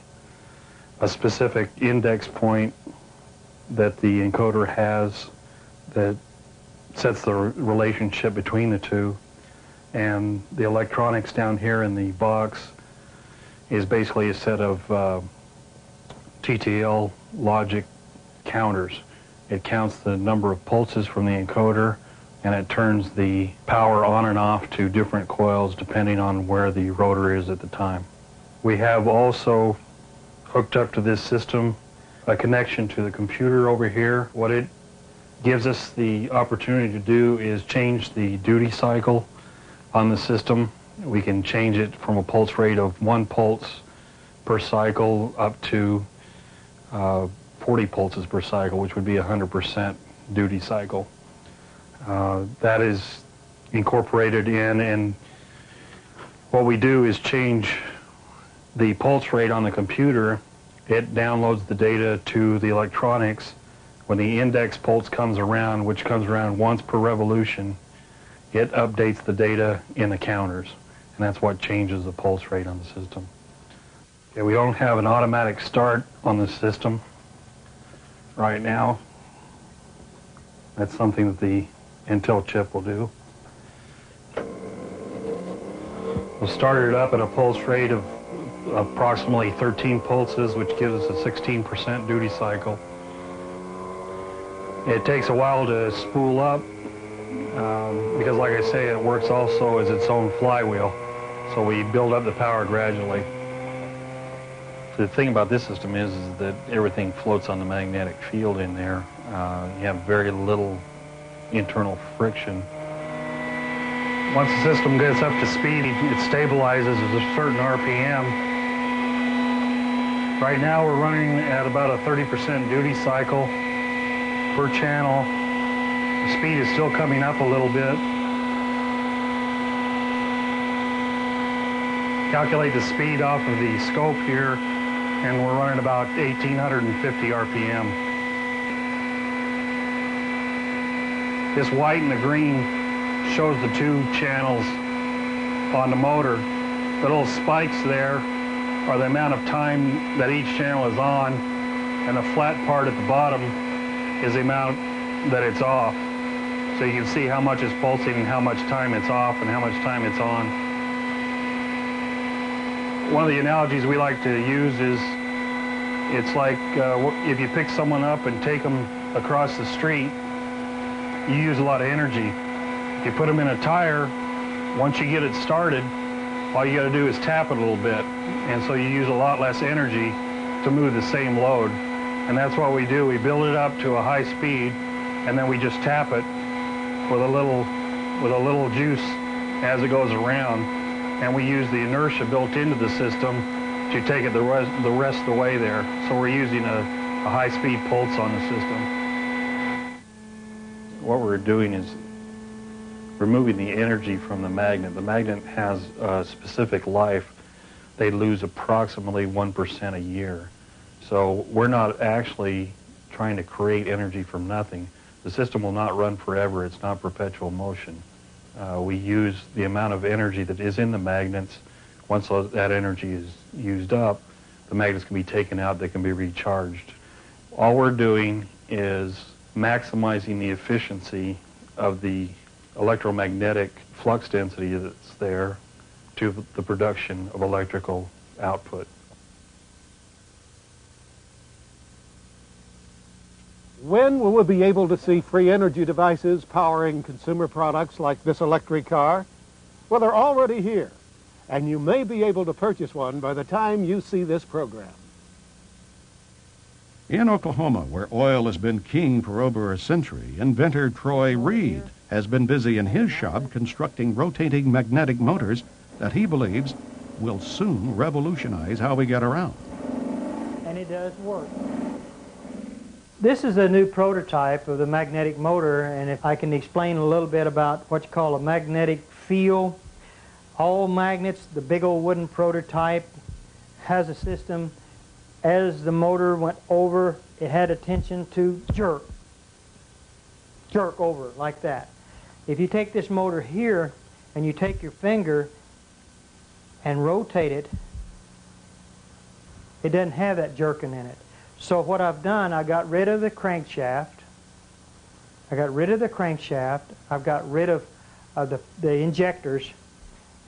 a specific index point that the encoder has that sets the relationship between the two. And the electronics down here in the box is basically a set of TTL logic counters. It counts the number of pulses from the encoder, and it turns the power on and off to different coils depending on where the rotor is at the time. We have also hooked up to this system a connection to the computer over here. What it gives us the opportunity to do is change the duty cycle on the system. We can change it from a pulse rate of 1 pulse per cycle up to 40 pulses per cycle, which would be 100% duty cycle. That is incorporated in, and what we do is change the pulse rate on the computer. It downloads the data to the electronics. When the index pulse comes around, which comes around once per revolution, it updates the data in the counters, and that's what changes the pulse rate on the system. Okay, we don't have an automatic start on the system right now. That's something that the Intel chip will do. We'll start it up at a pulse rate of approximately 13 pulses, which gives us a 16% duty cycle. It takes a while to spool up because, like I say, it works also as its own flywheel. So we build up the power gradually. The thing about this system is that everything floats on the magnetic field in there. You have very little internal friction. Once the system gets up to speed, it stabilizes at a certain RPM. Right now we're running at about a 30% duty cycle per channel. The speed is still coming up a little bit. Calculate the speed off of the scope here, and we're running about 1,850 RPM. This white and the green shows the 2 channels on the motor. The little spikes there are the amount of time that each channel is on, and the flat part at the bottom is the amount that it's off. So you can see how much is pulsing and how much time it's off and how much time it's on. One of the analogies we like to use is it's like if you pick someone up and take them across the street, you use a lot of energy. If you put them in a tire, once you get it started, all you got to do is tap it a little bit. And so you use a lot less energy to move the same load. And that's what we do. We build it up to a high speed, and then we just tap it with a little juice as it goes around. And we use the inertia built into the system to take it the rest of the way there. So we're using a high-speed pulse on the system. What we're doing is removing the energy from the magnet. The magnet has a specific life. They lose approximately 1% a year. So we're not actually trying to create energy from nothing. The system will not run forever. It's not perpetual motion. We use the amount of energy that is in the magnets. Once that energy is used up, the magnets can be taken out, they can be recharged. All we're doing is maximizing the efficiency of the electromagnetic flux density that's there to the production of electrical output. When will we be able to see free energy devices powering consumer products like this electric car? Well, they're already here, and you may be able to purchase one by the time you see this program. In Oklahoma, where oil has been king for over a century, inventor Troy Reed has been busy in his shop constructing rotating magnetic motors that he believes will soon revolutionize how we get around. And it does work. This is a new prototype of the magnetic motor, and if I can explain a little bit about what you call a magnetic field. All magnets, the big old wooden prototype, has a system. As the motor went over, it had a tension to jerk over like that. If you take this motor here and you take your finger and rotate it, it doesn't have that jerking in it. So what I've done, I got rid of the crankshaft. I've got rid of the injectors,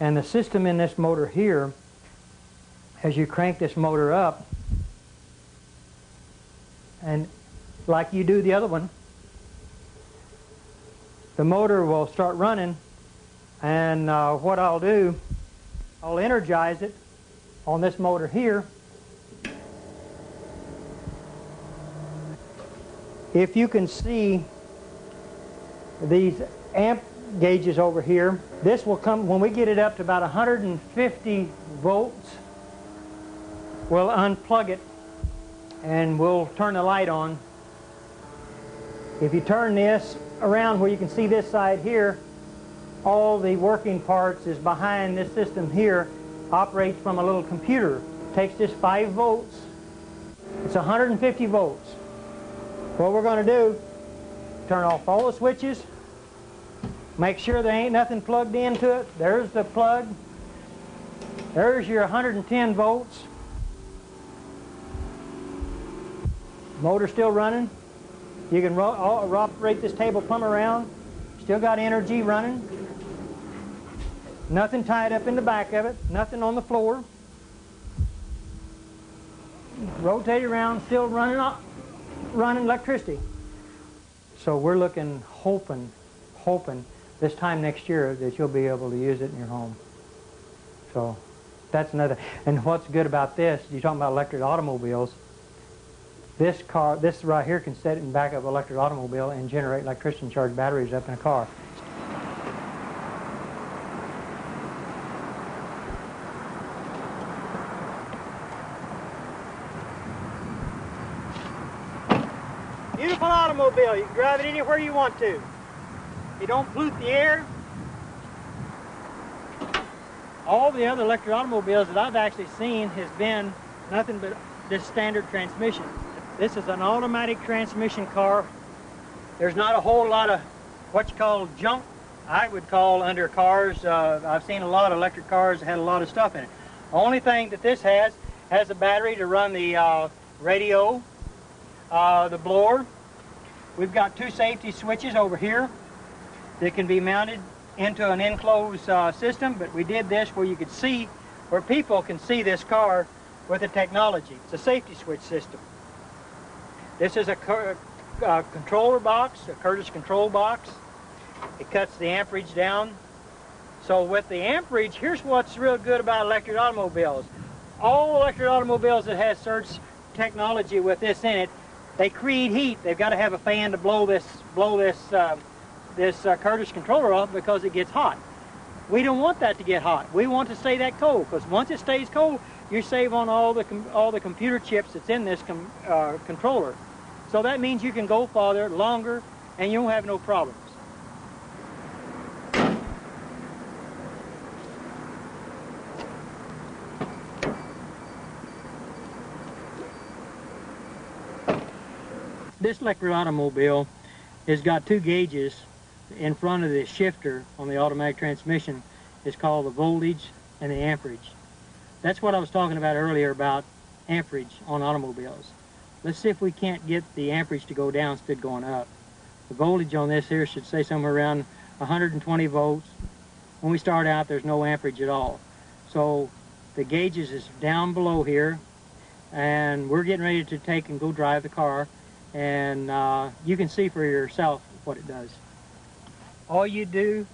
and the system in this motor here, as you crank this motor up, and like you do the other one, the motor will start running, and what I'll do, I'll energize it on this motor here. If you can see these amp gauges over here, this will come, when we get it up to about 150 volts, we'll unplug it and we'll turn the light on. If you turn this around where you can see this side here, all the working parts is behind this system here, operates from a little computer. Takes just 5 volts. It's 150 volts. What we're going to do, turn off all the switches, make sure there ain't nothing plugged into it. There's the plug. There's your 110 volts. Motor still running. You can operate this table plumb around. Still got energy running. Nothing tied up in the back of it. Nothing on the floor. Rotate around, still running electricity. So we're looking, hoping this time next year that you'll be able to use it in your home. So that's another. And what's good about this, you're talking about electric automobiles, this right here can set it in the back of an electric automobile and generate electricity and charge batteries up in a car. Beautiful automobile. You can drive it anywhere you want to. You don't pollute the air. All the other electric automobiles that I've actually seen has been nothing but this standard transmission. This is an automatic transmission car. There's not a whole lot of what you call junk, I would call, under cars. I've seen a lot of electric cars that had a lot of stuff in it. The only thing that this has a battery to run the radio, the blower. We've got 2 safety switches over here that can be mounted into an enclosed system, but we did this where you could see, where people can see this car with the technology. It's a safety switch system. This is a controller box, a Curtis control box. It cuts the amperage down. So with the amperage, here's what's real good about electric automobiles. All electric automobiles that have surge technology with this in it, they create heat. They've got to have a fan to blow this Curtis controller off because it gets hot. We don't want that to get hot. We want to stay that cold, because once it stays cold, you save on all the computer chips that's in this controller. So that means you can go farther, longer, and you won't have no problems. This electric automobile has got 2 gauges in front of the shifter on the automatic transmission. It's called the voltage and the amperage. That's what I was talking about earlier about amperage on automobiles. Let's see if we can't get the amperage to go down instead of going up. The voltage on this here should say somewhere around 120 volts. When we start out, there's no amperage at all. So the gauges is down below here, and we're getting ready to take and go drive the car, and you can see for yourself what it does. All you do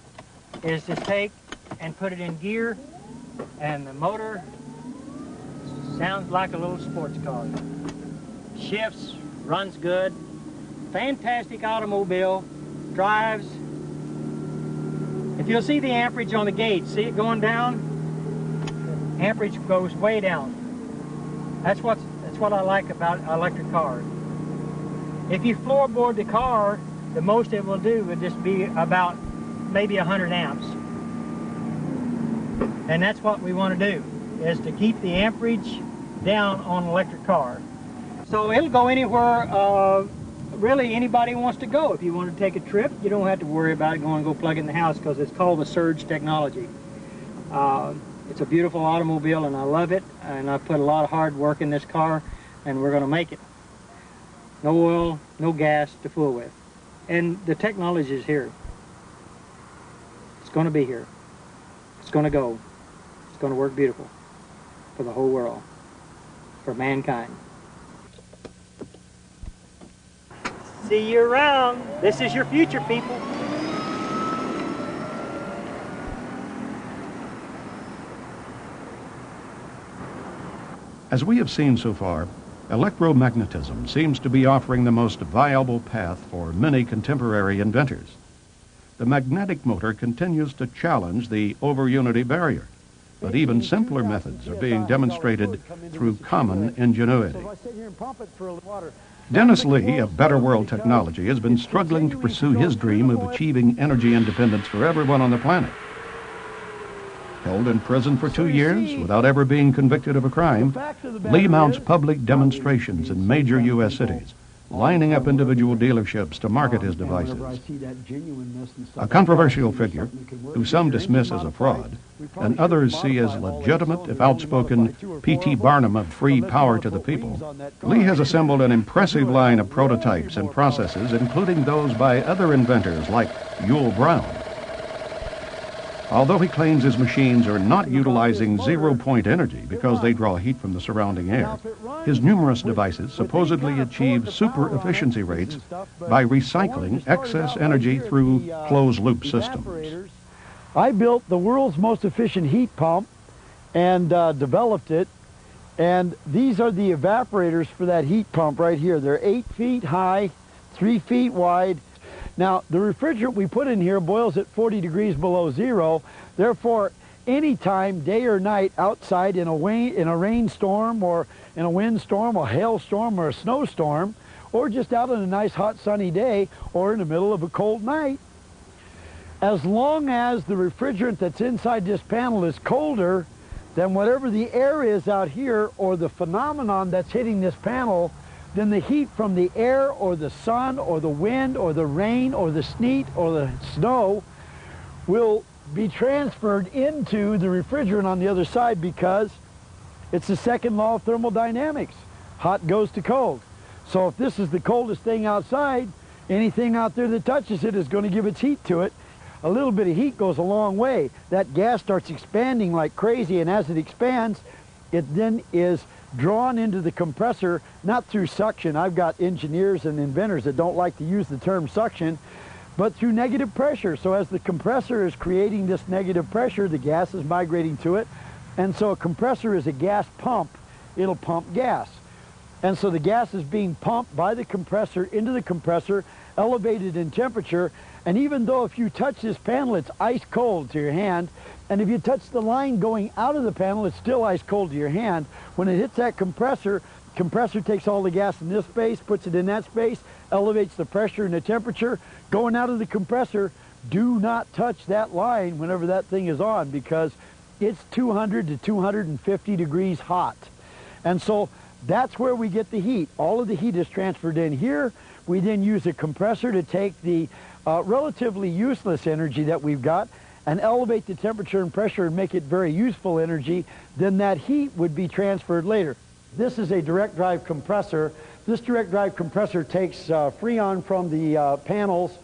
is just take and put it in gear, and the motor sounds like a little sports car. Shifts, runs good, fantastic automobile, drives. If you'll see the amperage on the gauge, see it going down? Amperage goes way down. That's what I like about electric cars. If you floorboard the car, the most it will do would just be about maybe 100 amps. And that's what we want to do, is to keep the amperage down on an electric car. So it'll go anywhere really anybody wants to go. If you want to take a trip, you don't have to worry about it going and go plug it in the house, because it's called the surge technology. It's a beautiful automobile, and I love it, and I put a lot of hard work in this car, and we're going to make it. No oil, no gas to fool with. And the technology is here. It's going to be here. It's going to go. It's going to work beautiful for the whole world, for mankind. See you around. This is your future, people. As we have seen so far, electromagnetism seems to be offering the most viable path for many contemporary inventors. The magnetic motor continues to challenge the over-unity barrier, but even simpler methods are being demonstrated through common ingenuity. Dennis Lee of Better World Technology has been struggling to pursue his dream of achieving energy independence for everyone on the planet. Held in prison for 2 years without ever being convicted of a crime, Lee mounts public demonstrations in major U.S. cities, lining up individual dealerships to market his devices. A controversial figure, who some dismiss as a fraud, and others see as legitimate if outspoken P.T. Barnum of free power to the people, Lee has assembled an impressive line of prototypes and processes, including those by other inventors like Yul Brown. Although he claims his machines are not utilizing zero-point energy because they draw heat from the surrounding air, his numerous devices supposedly achieve super efficiency rates by recycling excess energy through closed-loop systems. I built the world's most efficient heat pump and developed it, and these are the evaporators for that heat pump right here. They're 8 feet high, 3 feet wide. Now, the refrigerant we put in here boils at 40 degrees below zero. Therefore, anytime, day or night, outside in a rainstorm or in a windstorm, a hailstorm or a snowstorm, or just out on a nice hot sunny day or in the middle of a cold night, as long as the refrigerant that's inside this panel is colder than whatever the air is out here or the phenomenon that's hitting this panel, then the heat from the air or the sun or the wind or the rain or the sleet or the snow will be transferred into the refrigerant on the other side, because it's the second law of thermodynamics. Hot goes to cold. So if this is the coldest thing outside, anything out there that touches it is going to give its heat to it. A little bit of heat goes a long way. That gas starts expanding like crazy, and as it expands, it then is drawn into the compressor, not through suction. I've got engineers and inventors that don't like to use the term suction, but through negative pressure. So as the compressor is creating this negative pressure, the gas is migrating to it. And so a compressor is a gas pump. It'll pump gas. And so the gas is being pumped by the compressor into the compressor, elevated in temperature. And even though if you touch this panel, it's ice cold to your hand, and if you touch the line going out of the panel, it's still ice cold to your hand. When it hits that compressor, compressor takes all the gas in this space, puts it in that space, elevates the pressure and the temperature. Going out of the compressor, do not touch that line whenever that thing is on, because it's 200 to 250 degrees hot. And so that's where we get the heat. All of the heat is transferred in here. We then use a compressor to take the relatively useless energy that we've got and elevate the temperature and pressure and make it very useful energy. Then that heat would be transferred later. This is a direct drive compressor. This direct drive compressor takes Freon from the panels,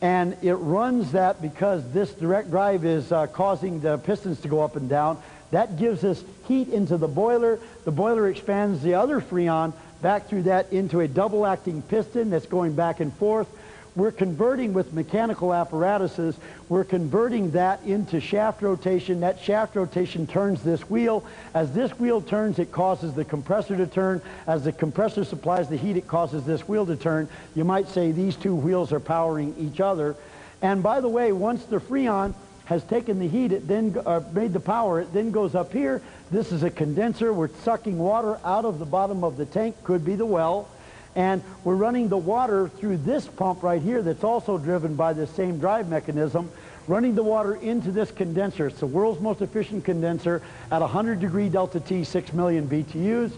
and it runs that because this direct drive is causing the pistons to go up and down. That gives us heat into the boiler. The boiler expands the other Freon back through that into a double-acting piston that's going back and forth. We're converting with mechanical apparatuses, we're converting that into shaft rotation. That shaft rotation turns this wheel. As this wheel turns, it causes the compressor to turn. As the compressor supplies the heat, it causes this wheel to turn. You might say these two wheels are powering each other. And by the way, once the Freon has taken the heat, it then made the power, it then goes up here. This is a condenser. We're sucking water out of the bottom of the tank, could be the well. And we're running the water through this pump right here that's also driven by the same drive mechanism, running the water into this condenser. It's the world's most efficient condenser at 100 degree delta T, 6 million BTUs.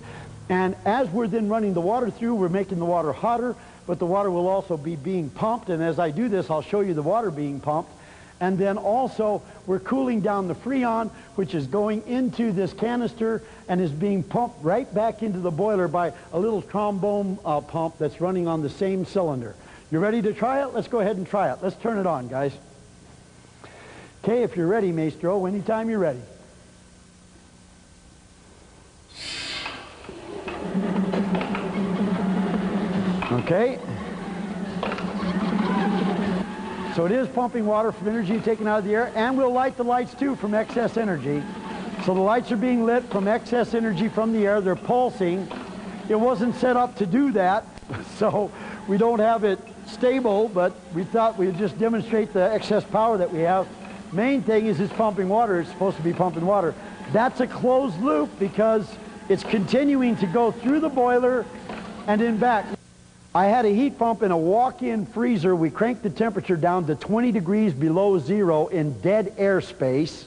And as we're then running the water through, we're making the water hotter, but the water will also be being pumped. And as I do this, I'll show you the water being pumped. And then also, we're cooling down the Freon, which is going into this canister and is being pumped right back into the boiler by a little trombone pump that's running on the same cylinder. You ready to try it? Let's go ahead and try it. Let's turn it on, guys. Okay, if you're ready, Maestro, anytime you're ready. Okay. So it is pumping water from energy taken out of the air, and we'll light the lights too from excess energy. So the lights are being lit from excess energy from the air. They're pulsing. It wasn't set up to do that, so we don't have it stable, but we thought we'd just demonstrate the excess power that we have. Main thing is it's pumping water. It's supposed to be pumping water. That's a closed loop because it's continuing to go through the boiler and in back. I had a heat pump in a walk-in freezer. We cranked the temperature down to 20 degrees below zero in dead airspace.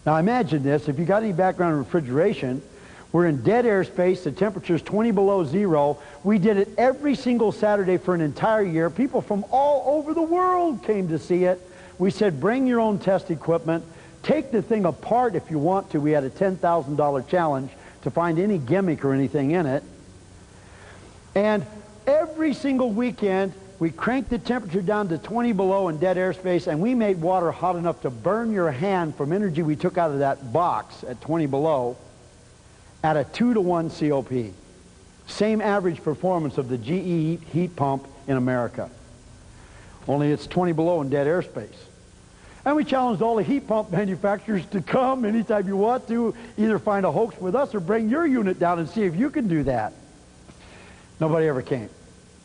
Now imagine this, if you got any background in refrigeration, we're in dead airspace, the temperature's 20 below zero. We did it every single Saturday for an entire year. People from all over the world came to see it. We said, bring your own test equipment, take the thing apart if you want to. We had a $10,000 challenge to find any gimmick or anything in it. And every single weekend, we cranked the temperature down to 20 below in dead airspace, and we made water hot enough to burn your hand from energy we took out of that box at 20 below at a 2-to-1 COP. Same average performance of the GE heat pump in America. Only it's 20 below in dead airspace. And we challenged all the heat pump manufacturers to come anytime you want to, either find a hoax with us or bring your unit down and see if you can do that. Nobody ever came.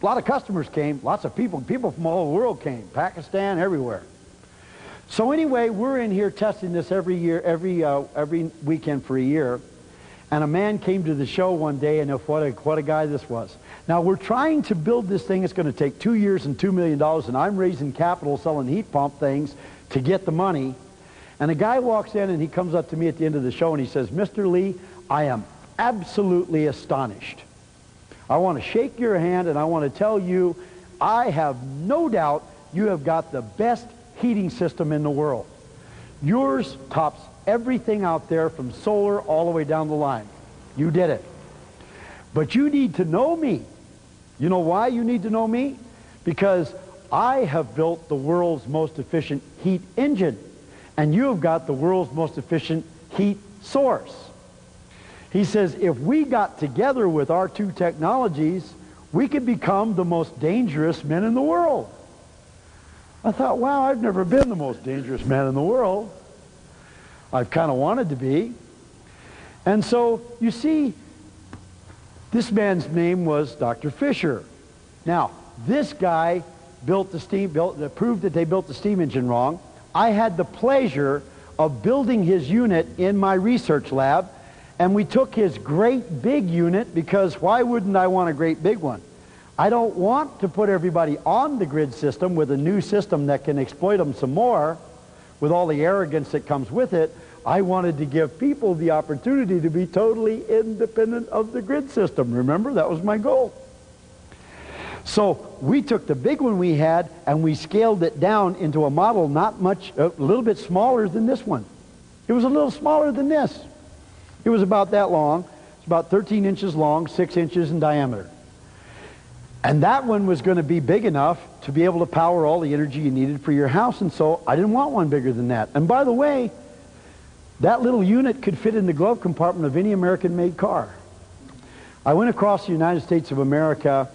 A lot of customers came, lots of people from all over the world came, Pakistan, everywhere. So anyway, we're in here testing this every year, every weekend for a year. And a man came to the show one day, and what a guy this was. Now, we're trying to build this thing. It's going to take 2 years and $2 million, and I'm raising capital selling heat pump things to get the money. And a guy walks in, and he comes up to me at the end of the show, and he says, Mr. Lee, I am absolutely astonished. I want to shake your hand, and I want to tell you, I have no doubt you have got the best heating system in the world. Yours tops everything out there from solar all the way down the line. You did it. But you need to know me. You know why you need to know me? Because I have built the world's most efficient heat engine, and you have got the world's most efficient heat source. He says, if we got together with our two technologies, we could become the most dangerous men in the world. I thought, wow, I've never been the most dangerous man in the world. I've kind of wanted to be. And so, you see, this man's name was Dr. Fisher. Now, this guy proved that they built the steam engine wrong. I had the pleasure of building his unit in my research lab, and we took his great big unit, because why wouldn't I want a great big one? I don't want to put everybody on the grid system with a new system that can exploit them some more with all the arrogance that comes with it. I wanted to give people the opportunity to be totally independent of the grid system. Remember, that was my goal. So we took the big one we had and we scaled it down into a model not much, a little bit smaller than this one. It was a little smaller than this. It was about that long. It's about 13 inches long, 6 inches in diameter. And that one was going to be big enough to be able to power all the energy you needed for your house, and so I didn't want one bigger than that. And by the way, that little unit could fit in the glove compartment of any American-made car. I went across the United States of America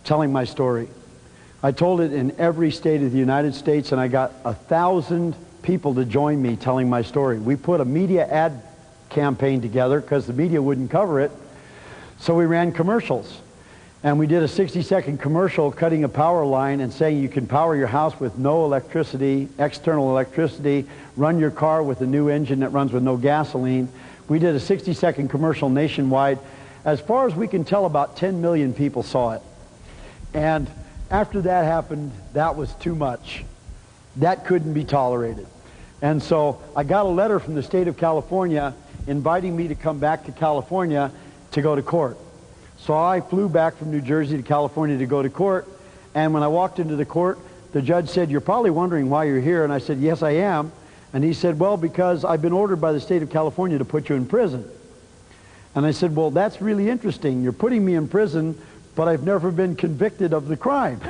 telling my story. I told it in every state of the United States, and I got 1,000 people to join me telling my story. We put a media ad campaign together because the media wouldn't cover it, so we ran commercials. And we did a 60-second commercial cutting a power line and saying you can power your house with no electricity, external electricity, run your car with a new engine that runs with no gasoline. We did a 60-second commercial nationwide. As far as we can tell, about 10 million people saw it. And after that happened, that was too much. That couldn't be tolerated. And so I got a letter from the state of California inviting me to come back to California to go to court. So I flew back from New Jersey to California to go to court, and when I walked into the court, the judge said, "You're probably wondering why you're here." And I said, "Yes, I am." And he said, "Well, because I've been ordered by the state of California to put you in prison." And I said, "Well, that's really interesting. You're putting me in prison, but I've never been convicted of the crime.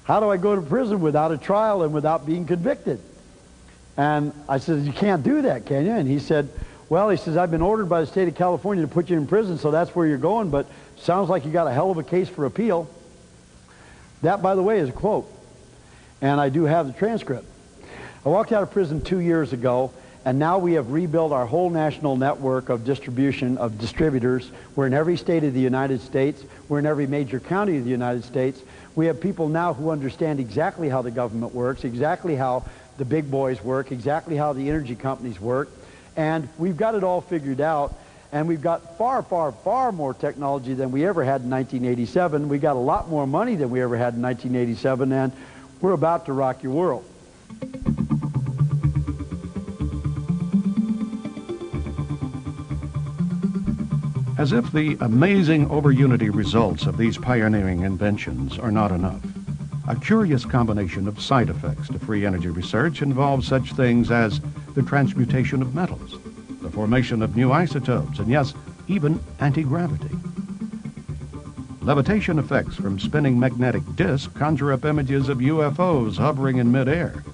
How do I go to prison without a trial and without being convicted?" And I said, "You can't do that, can you?" And he said, "Well," he says, "I've been ordered by the state of California to put you in prison, so that's where you're going, but sounds like you got a hell of a case for appeal." That, by the way, is a quote, and I do have the transcript. I walked out of prison 2 years ago, and now we have rebuilt our whole national network of distribution of distributors. We're in every state of the United States. We're in every major county of the United States. We have people now who understand exactly how the government works, exactly how the big boys work, exactly how the energy companies work, and we've got it all figured out. And we've got far, far, far more technology than we ever had in 1987. We got a lot more money than we ever had in 1987, and we're about to rock your world. As if the amazing over-unity results of these pioneering inventions are not enough, a curious combination of side effects to free energy research involves such things as the transmutation of metals, the formation of new isotopes, and yes, even anti-gravity. Levitation effects from spinning magnetic disks conjure up images of UFOs hovering in midair.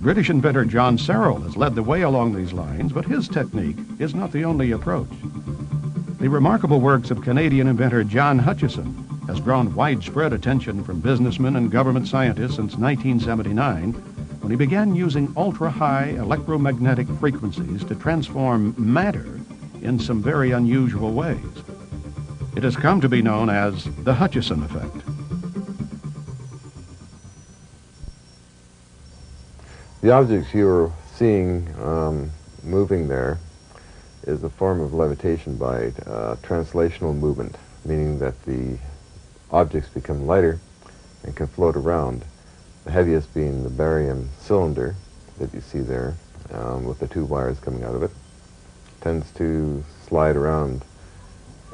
British inventor John Searle has led the way along these lines, but his technique is not the only approach. The remarkable works of Canadian inventor John Hutchison has drawn widespread attention from businessmen and government scientists since 1979, when he began using ultra-high electromagnetic frequencies to transform matter in some very unusual ways. It has come to be known as the Hutchison effect. The objects you're seeing moving there is a form of levitation by translational movement, meaning that the objects become lighter and can float around. The heaviest being the barium cylinder that you see there with the two wires coming out of it. Tends to slide around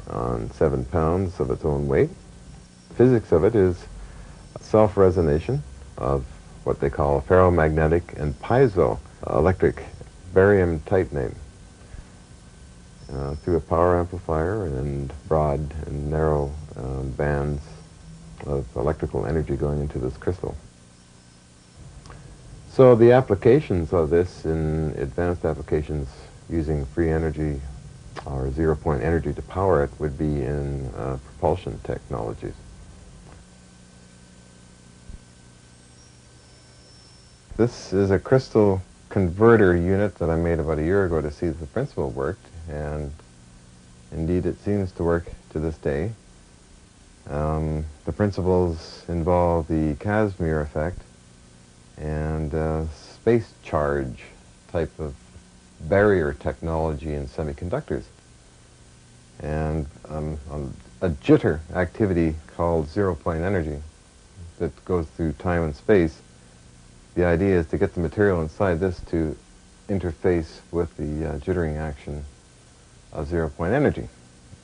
on 7 pounds of its own weight. The physics of it is self-resonation of what they call ferromagnetic and piezoelectric barium titanate through a power amplifier and broad and narrow bands of electrical energy going into this crystal. So the applications of this in advanced applications using free energy or zero-point energy to power it would be in propulsion technologies. This is a crystal converter unit that I made about a year ago to see if the principle worked, and indeed it seems to work to this day. The principles involve the Casimir effect and space charge type of barrier technology in semiconductors, and a jitter activity called zero-point energy that goes through time and space. The idea is to get the material inside this to interface with the jittering action of zero-point energy.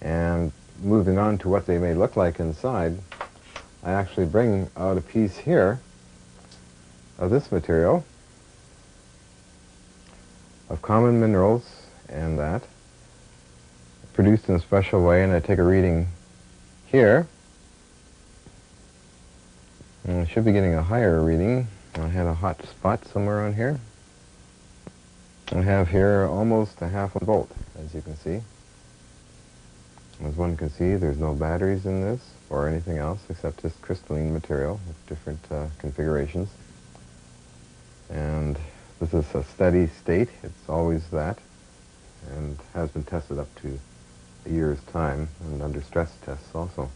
And moving on to what they may look like inside, I actually bring out a piece here of this material, of common minerals and that, produced in a special way, and I take a reading here. And I should be getting a higher reading. I had a hot spot somewhere on here. I have here almost a ½ volt, as you can see. As one can see, there's no batteries in this or anything else except just crystalline material with different configurations. And this is a steady state. It's always that, and has been tested up to a year's time and under stress tests also.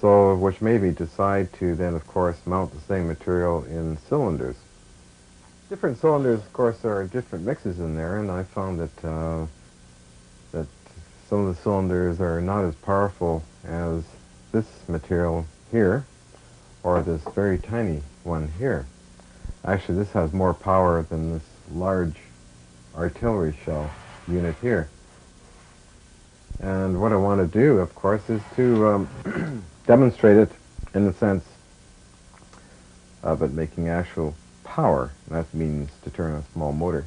So, which made me decide to then, of course, mount the same material in cylinders. Different cylinders, of course, there are different mixes in there, and I found that that some of the cylinders are not as powerful as this material here, or this very tiny one here. Actually, this has more power than this large artillery shell unit here. And what I want to do, of course, is to demonstrate it in the sense of it making actual power. And that means to turn a small motor.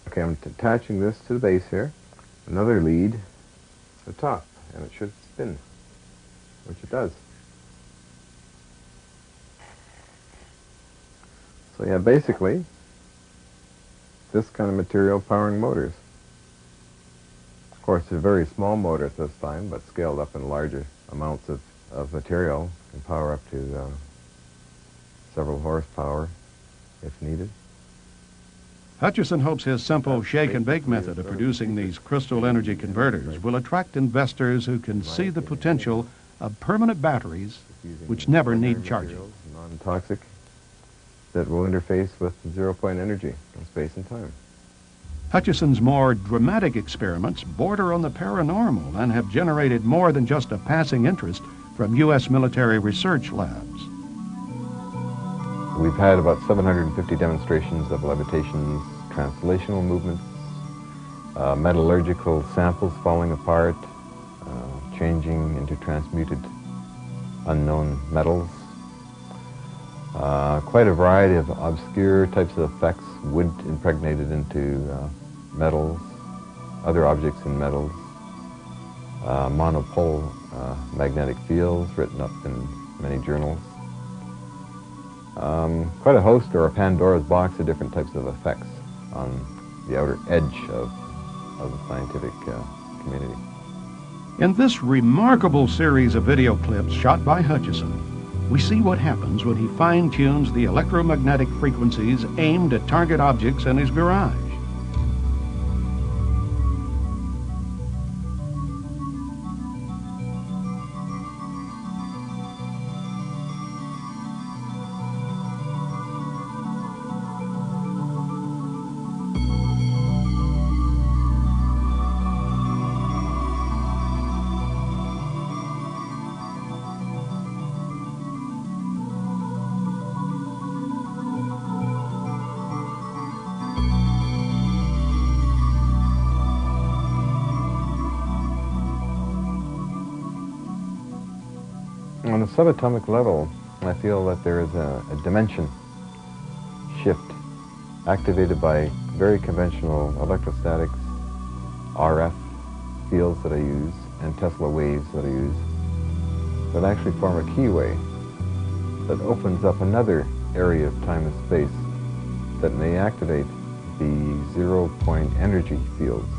Okay, I'm attaching this to the base here. Another lead to the top, and it should spin, which it does. So you have basically this kind of material powering motors. Of course, it's a very small motor at this time, but scaled up in larger amounts of material can power up to several horsepower if needed. Hutchison hopes his simple shake-and-bake method of producing these crystal energy converters will attract investors who can see the potential of permanent batteries which never need charging. Non-toxic, that will interface with zero-point energy in space and time. Hutchison's more dramatic experiments border on the paranormal and have generated more than just a passing interest from U.S. military research labs. We've had about 750 demonstrations of levitations, translational movements, metallurgical samples falling apart, changing into transmuted unknown metals. Quite a variety of obscure types of effects, wood impregnated into metals, other objects in metals, monopole magnetic fields written up in many journals. Quite a host, or a Pandora's box, of different types of effects on the outer edge of the scientific community. In this remarkable series of video clips shot by Hutchison, we see what happens when he fine-tunes the electromagnetic frequencies aimed at target objects in his garage. On the subatomic level, I feel that there is a dimension shift activated by very conventional electrostatics, RF fields that I use, and Tesla waves that I use, that actually form a keyway that opens up another area of time and space that may activate the zero-point energy fields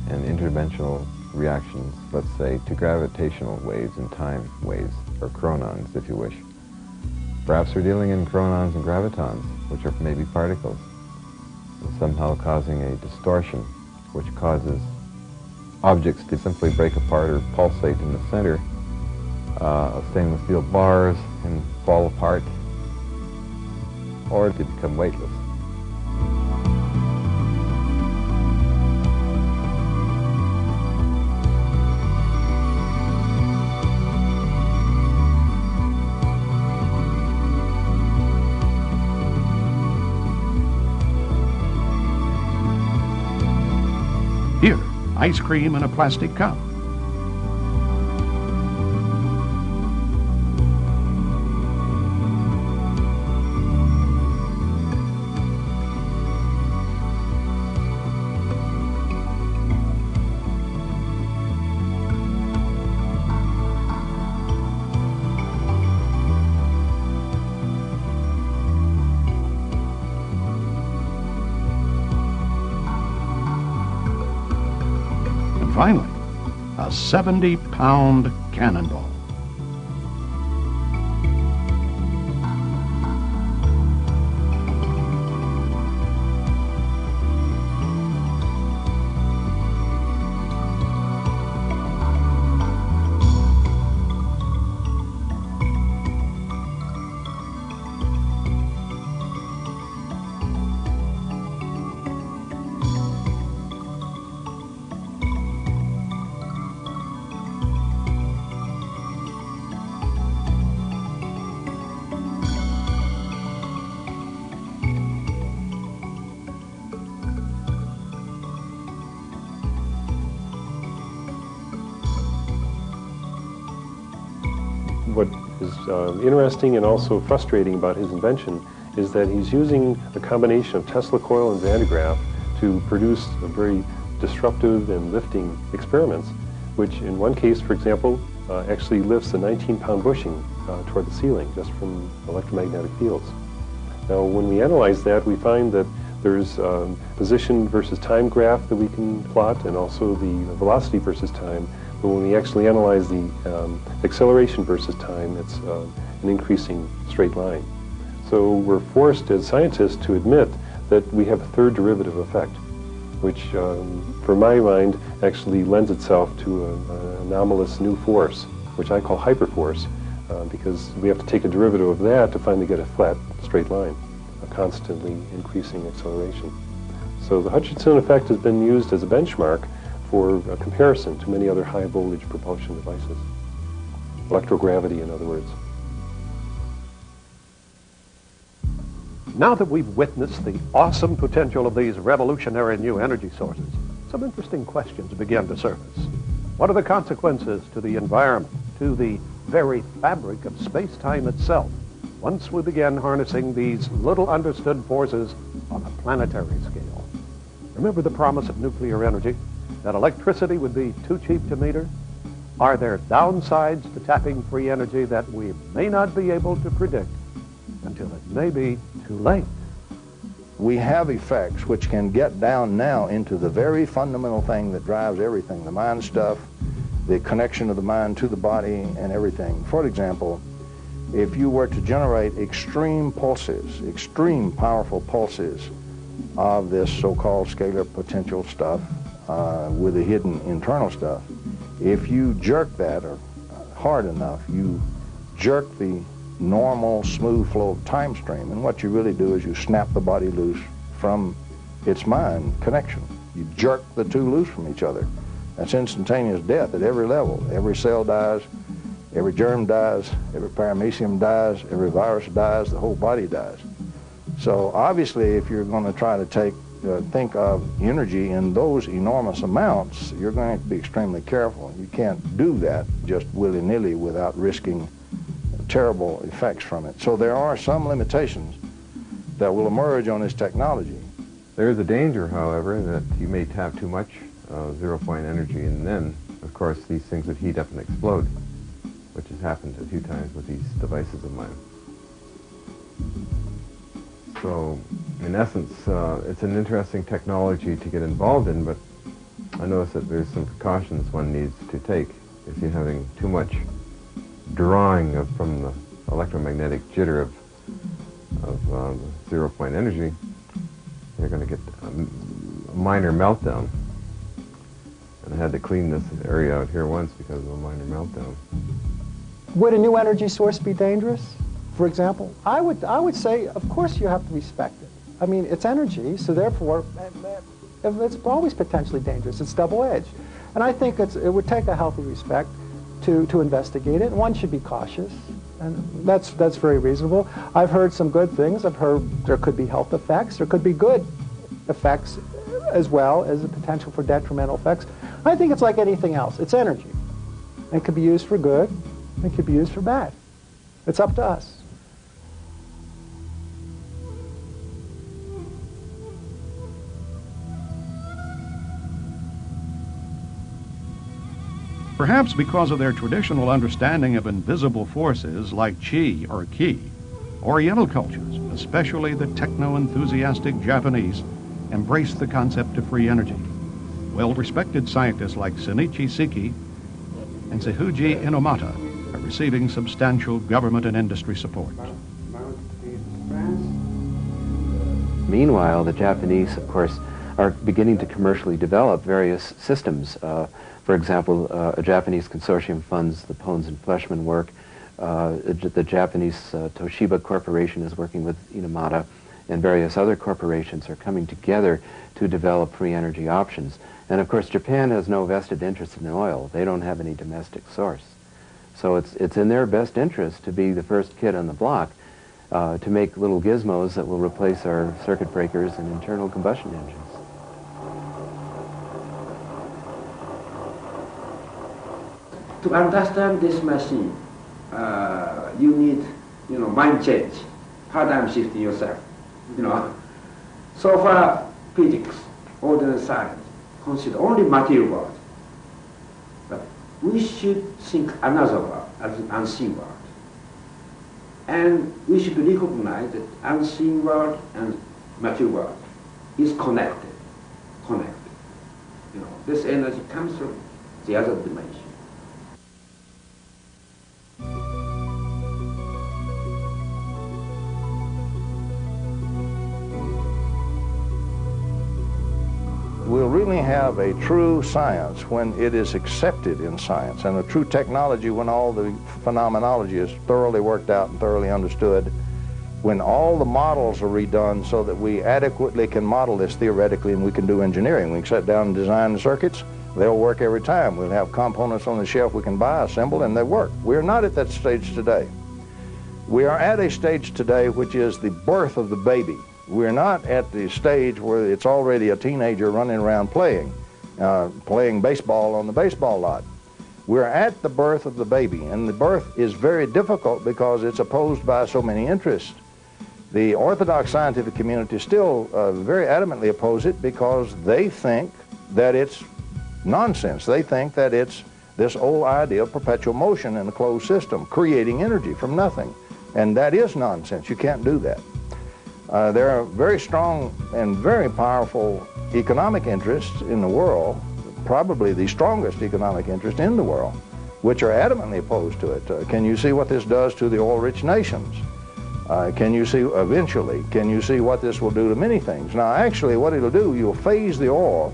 and interdimensional reactions, let's say, to gravitational waves and time waves, or chronons, if you wish. Perhaps we're dealing in chronons and gravitons, which are maybe particles, and somehow causing a distortion, which causes objects to simply break apart or pulsate in the center of stainless steel bars and fall apart, or to become weightless. Here, ice cream in a plastic cup. Finally, a 70-pound cannonball. what is interesting and also frustrating about his invention is that he's using a combination of Tesla coil and Van de Graaff to produce a very disruptive and lifting experiments, which in one case, for example, actually lifts a 19-pound bushing toward the ceiling just from electromagnetic fields. Now, when we analyze that, we find that there's position versus time graph that we can plot, and also the velocity versus time. But when we actually analyze the acceleration versus time, it's an increasing straight line. So we're forced as scientists to admit that we have a third derivative effect, which, for my mind, actually lends itself to an anomalous new force, which I call hyperforce, because we have to take a derivative of that to finally get a flat, straight line, a constantly increasing acceleration. So the Hutchinson effect has been used as a benchmark for a comparison to many other high voltage propulsion devices. Electrogravity, in other words. Now that we've witnessed the awesome potential of these revolutionary new energy sources, some interesting questions begin to surface. What are the consequences to the environment, to the very fabric of space-time itself, once we begin harnessing these little understood forces on a planetary scale? Remember the promise of nuclear energy, that electricity would be too cheap to meter? Are there downsides to tapping free energy that we may not be able to predict until it may be too late? We have effects which can get down now into the very fundamental thing that drives everything, the mind stuff, the connection of the mind to the body and everything. For example, if you were to generate extreme pulses, extreme powerful pulses of this so-called scalar potential stuff with the hidden internal stuff, if you jerk that or hard enough, you jerk the normal smooth flow of time stream, and what you really do is you snap the body loose from its mind connection. You jerk the two loose from each other. That's instantaneous death at every level. Every cell dies, every germ dies, every paramecium dies, every virus dies, the whole body dies. So obviously, if you're going to try to think of energy in those enormous amounts, you're going to have to be extremely careful. You can't do that just willy-nilly without risking terrible effects from it. So there are some limitations that will emerge on this technology. There is a danger, however, that you may tap too much zero-point energy, and then, of course, these things would heat up and explode, which has happened a few times with these devices of mine. So, in essence, it's an interesting technology to get involved in, but I notice that there's some precautions one needs to take if you're having too much drawing from the electromagnetic jitter of zero-point energy. You're going to get a minor meltdown. And I had to clean this area out here once because of a minor meltdown. Would a new energy source be dangerous, for example? I would say, of course, you have to respect it. I mean, it's energy, so therefore, it's always potentially dangerous. It's double-edged. And I think it would take a healthy respect to investigate it. One should be cautious, and that's very reasonable. I've heard some good things. I've heard there could be health effects. There could be good effects as well as the potential for detrimental effects. I think it's like anything else. It's energy. It could be used for good. It could be used for bad. It's up to us. Perhaps because of their traditional understanding of invisible forces like chi or ki, Oriental cultures, especially the techno-enthusiastic Japanese, embrace the concept of free energy. Well-respected scientists like Shinichi Seki and Tsuji Inomata are receiving substantial government and industry support. Meanwhile, the Japanese, of course, are beginning to commercially develop various systems. For example, a Japanese consortium funds the Pones and Fleshman work. The Japanese Toshiba Corporation is working with Inomata, and various other corporations are coming together to develop free energy options. And of course, Japan has no vested interest in oil. They don't have any domestic source. So it's in their best interest to be the first kid on the block to make little gizmos that will replace our circuit breakers and internal combustion engines. To understand this machine, you need, mind change, paradigm shift in yourself, So far, physics, ordinary science, consider only material world. But we should think another world, as an unseen world. And we should recognize that unseen world and material world is connected. This energy comes from the other dimension. We'll really have a true science when it is accepted in science, and a true technology when all the phenomenology is thoroughly worked out and thoroughly understood, when all the models are redone so that we adequately can model this theoretically and we can do engineering. We can sit down and design the circuits. They'll work every time. We'll have components on the shelf we can buy, assemble, and they work. We're not at that stage today. We are at a stage today which is the birth of the baby. We're not at the stage where it's already a teenager running around playing baseball on the baseball lot. We're at the birth of the baby, and the birth is very difficult because it's opposed by so many interests. The orthodox scientific community still very adamantly oppose it because they think that it's nonsense. They think that it's this old idea of perpetual motion in a closed system, creating energy from nothing. And that is nonsense. You can't do that. There are very strong and very powerful economic interests in the world, probably the strongest economic interest in the world, which are adamantly opposed to it. Can you see what this does to the oil-rich nations? Can you see eventually, can you see what this will do to many things? Now, actually, what it'll do, you'll phase the oil.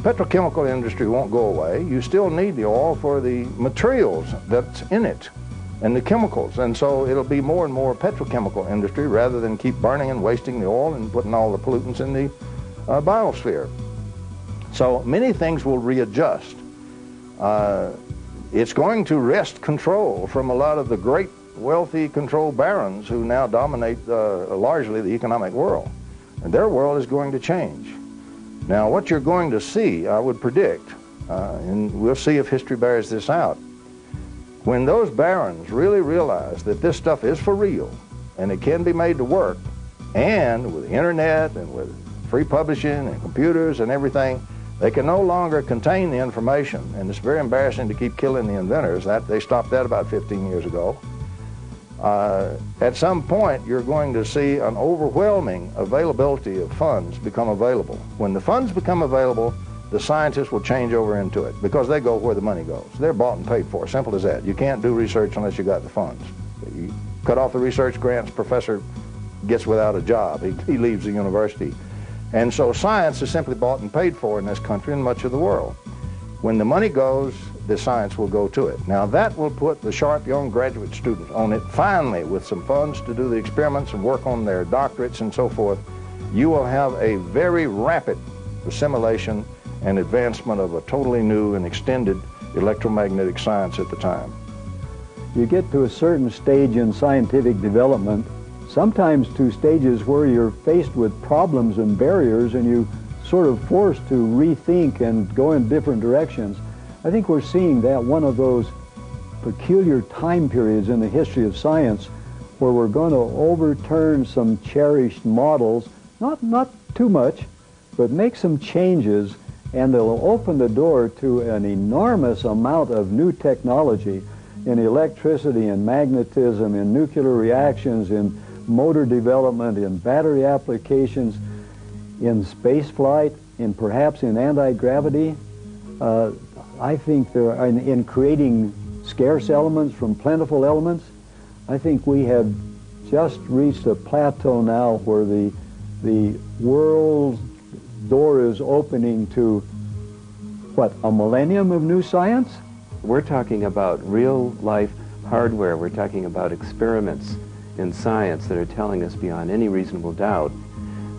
Petrochemical industry won't go away. You still need the oil for the materials that's in it and the chemicals. And so it'll be more and more petrochemical industry rather than keep burning and wasting the oil and putting all the pollutants in the biosphere. So many things will readjust. It's going to wrest control from a lot of the great wealthy control barons who now dominate largely the economic world. And their world is going to change. Now, what you're going to see, I would predict, and we'll see if history bears this out, when those barons really realize that this stuff is for real and it can be made to work, and with the internet and with free publishing and computers and everything, they can no longer contain the information. And it's very embarrassing to keep killing the inventors. They stopped that about 15 years ago. At some point, you're going to see an overwhelming availability of funds become available. When the funds become available, the scientists will change over into it because they go where the money goes. They're bought and paid for, simple as that. You can't do research unless you got the funds. You cut off the research grants, professor gets without a job. He leaves the university. And so science is simply bought and paid for in this country and much of the world. When the money goes, the science will go to it. Now that will put the sharp young graduate students on it finally with some funds to do the experiments and work on their doctorates and so forth. You will have a very rapid assimilation and advancement of a totally new and extended electromagnetic science at the time. You get to a certain stage in scientific development, sometimes to stages where you're faced with problems and barriers and you sort of forced to rethink and go in different directions. I think we're seeing that one of those peculiar time periods in the history of science where we're going to overturn some cherished models, not too much, but make some changes, and they'll open the door to an enormous amount of new technology in electricity and magnetism, in nuclear reactions, in motor development, in battery applications, in space flight, perhaps in anti-gravity. I think there are, in creating scarce elements from plentiful elements, I think we have just reached a plateau now where the world's door is opening to, what, a millennium of new science? We're talking about real-life hardware. We're talking about experiments in science that are telling us beyond any reasonable doubt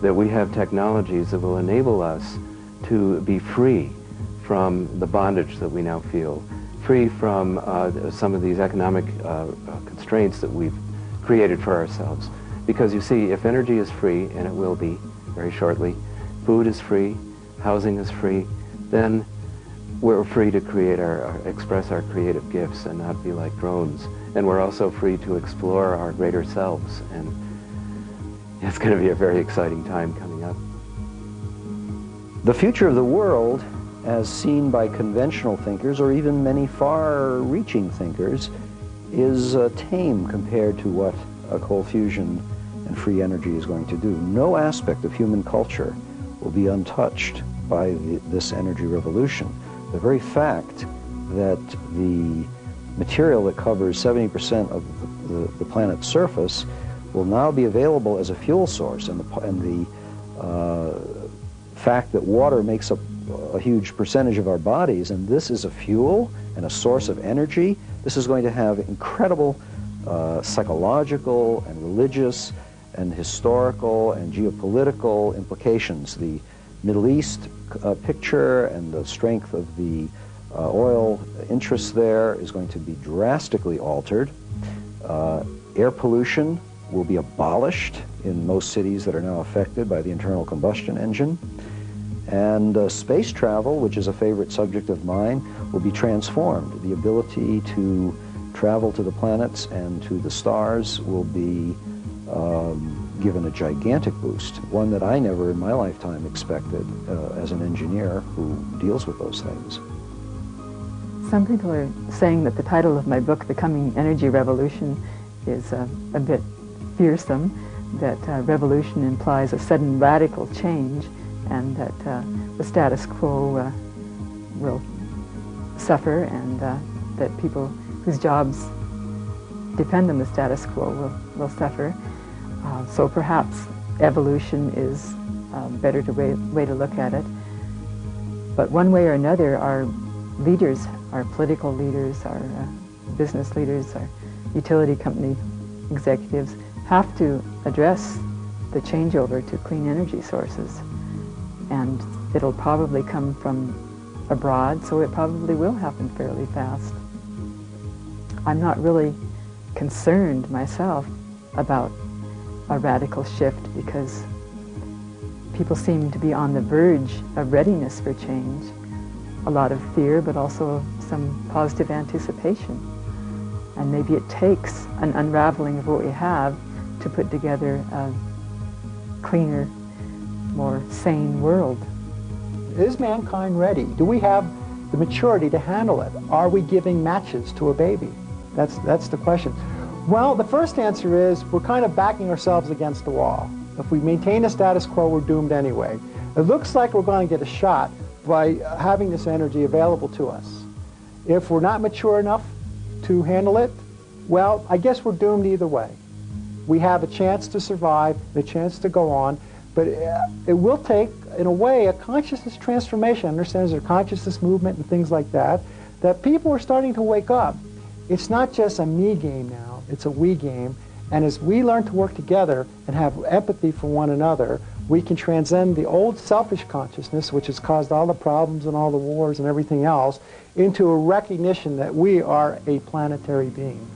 that we have technologies that will enable us to be free from the bondage that we now feel, free from some of these economic constraints that we've created for ourselves. Because you see, if energy is free, and it will be very shortly, food is free, housing is free, then we're free to create express our creative gifts and not be like drones. And we're also free to explore our greater selves. And it's going to be a very exciting time coming up. The future of the world, as seen by conventional thinkers, or even many far-reaching thinkers, is tame compared to what cold fusion and free energy is going to do. No aspect of human culture will be untouched by this energy revolution. The very fact that the material that covers 70% of the planet's surface will now be available as a fuel source, and the fact that water makes up a huge percentage of our bodies, and this is a fuel and a source of energy, this is going to have incredible psychological and religious and historical and geopolitical implications. The Middle East picture and the strength of the oil interests there is going to be drastically altered. Air pollution will be abolished in most cities that are now affected by the internal combustion engine. And space travel, which is a favorite subject of mine, will be transformed. The ability to travel to the planets and to the stars will be given a gigantic boost, one that I never in my lifetime expected as an engineer who deals with those things. Some people are saying that the title of my book, The Coming Energy Revolution, is a bit fearsome, that revolution implies a sudden radical change, and that the status quo will suffer, and that people whose jobs depend on the status quo will suffer. So perhaps evolution is a better way to look at it. But one way or another, our leaders, our political leaders, our business leaders, our utility company executives have to address the changeover to clean energy sources. And it'll probably come from abroad, so it probably will happen fairly fast. I'm not really concerned myself about a radical shift because people seem to be on the verge of readiness for change. A lot of fear, but also some positive anticipation. And maybe it takes an unraveling of what we have to put together a cleaner, more sane world. Is mankind ready? Do we have the maturity to handle it? Are we giving matches to a baby? That's the question. Well, the first answer is we're kind of backing ourselves against the wall. If we maintain a status quo, we're doomed anyway. It looks like we're going to get a shot by having this energy available to us. If we're not mature enough to handle it, well, I guess we're doomed either way. We have a chance to survive, a chance to go on, but it will take, in a way, a consciousness transformation. Understand there's a consciousness movement and things like that, that people are starting to wake up. It's not just a me game now, it's a we game. And as we learn to work together and have empathy for one another, we can transcend the old selfish consciousness, which has caused all the problems and all the wars and everything else, into a recognition that we are a planetary being.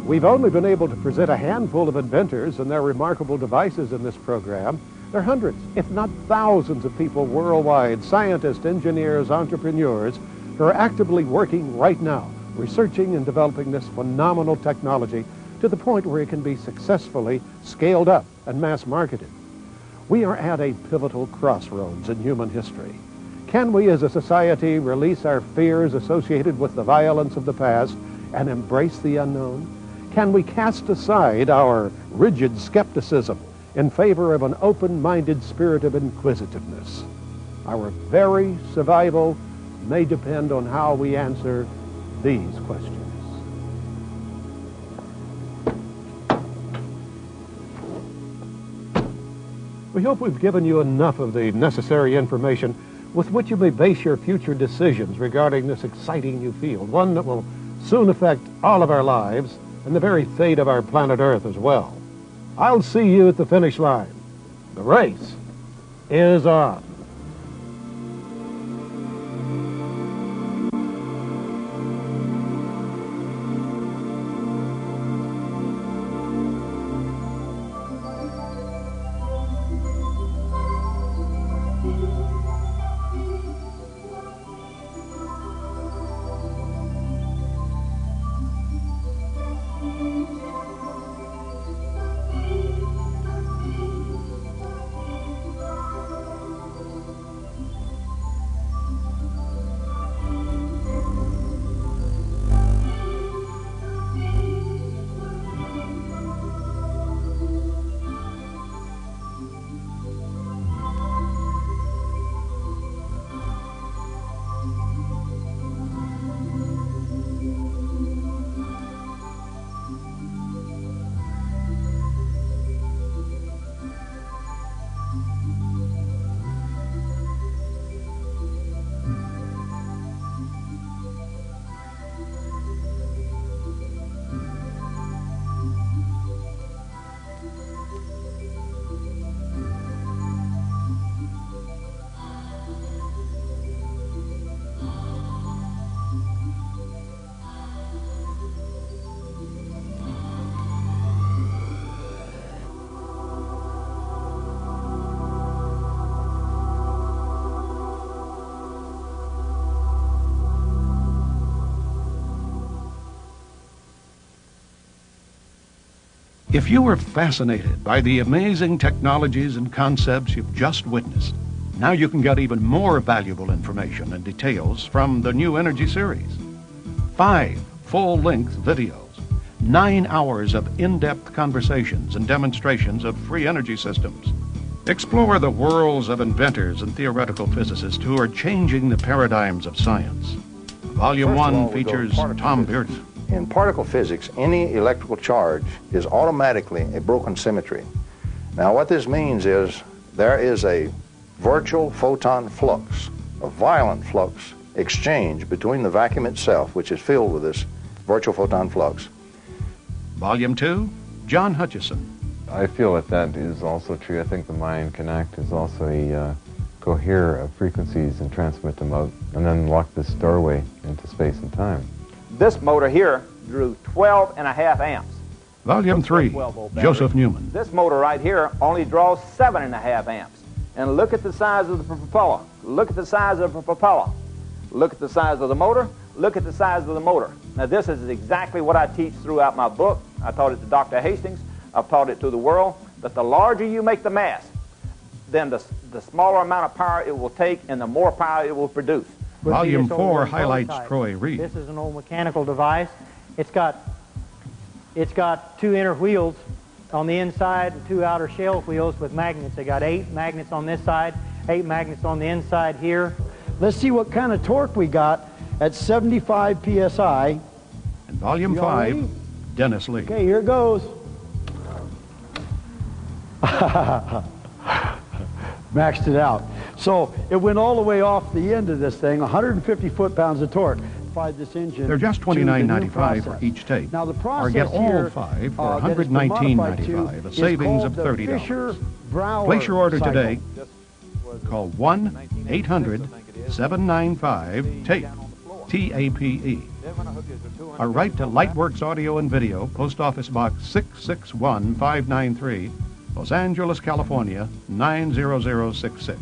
We've only been able to present a handful of inventors and their remarkable devices in this program. There are hundreds, if not thousands of people worldwide, scientists, engineers, entrepreneurs, who are actively working right now, researching and developing this phenomenal technology to the point where it can be successfully scaled up and mass marketed. We are at a pivotal crossroads in human history. Can we as a society release our fears associated with the violence of the past and embrace the unknown? Can we cast aside our rigid skepticism in favor of an open-minded spirit of inquisitiveness? Our very survival may depend on how we answer these questions. We hope we've given you enough of the necessary information with which you may base your future decisions regarding this exciting new field, one that will soon affect all of our lives and the very fate of our planet Earth as well. I'll see you at the finish line. The race is on. If you were fascinated by the amazing technologies and concepts you've just witnessed, now you can get even more valuable information and details from the New Energy series. 5 full-length videos, 9 hours of in-depth conversations and demonstrations of free energy systems. Explore the worlds of inventors and theoretical physicists who are changing the paradigms of science. Volume 1 features Tom Bearden. In particle physics, any electrical charge is automatically a broken symmetry. Now what this means is there is a virtual photon flux, a violent flux exchange between the vacuum itself, which is filled with this virtual photon flux. Volume 2, John Hutchison. I feel that that is also true. I think the mind can act as also a cohere of frequencies and transmit them out, and then lock this doorway into space and time. This motor here drew 12.5 amps. Volume 3, Joseph Newman. This motor right here only draws 7.5 amps. And look at the size of the propeller. Look at the size of the propeller. Look at the size of the motor. Look at the size of the motor. Now this is exactly what I teach throughout my book. I taught it to Dr. Hastings. I've taught it to the world. That the larger you make the mass, then the smaller amount of power it will take and the more power it will produce. Volume 4 highlights Troy Reed. This is an old mechanical device. It's got 2 inner wheels on the inside and 2 outer shell wheels with magnets. They got 8 magnets on this side, 8 magnets on the inside here. Let's see what kind of torque we got at 75 psi. And Volume 5, Dennis Lee. Okay, here it goes. Maxed it out. So it went all the way off the end of this thing, 150 foot-pounds of torque. This engine. They're just $29.95 for each tape. Now the process or get all here, 5 for $119.95, a savings of $30. Place your order today. Call 1-800-795-TAPE, T-A-P-E. Or write to Lightworks Audio and Video, Post Office Box 661593, Los Angeles, California, 90066.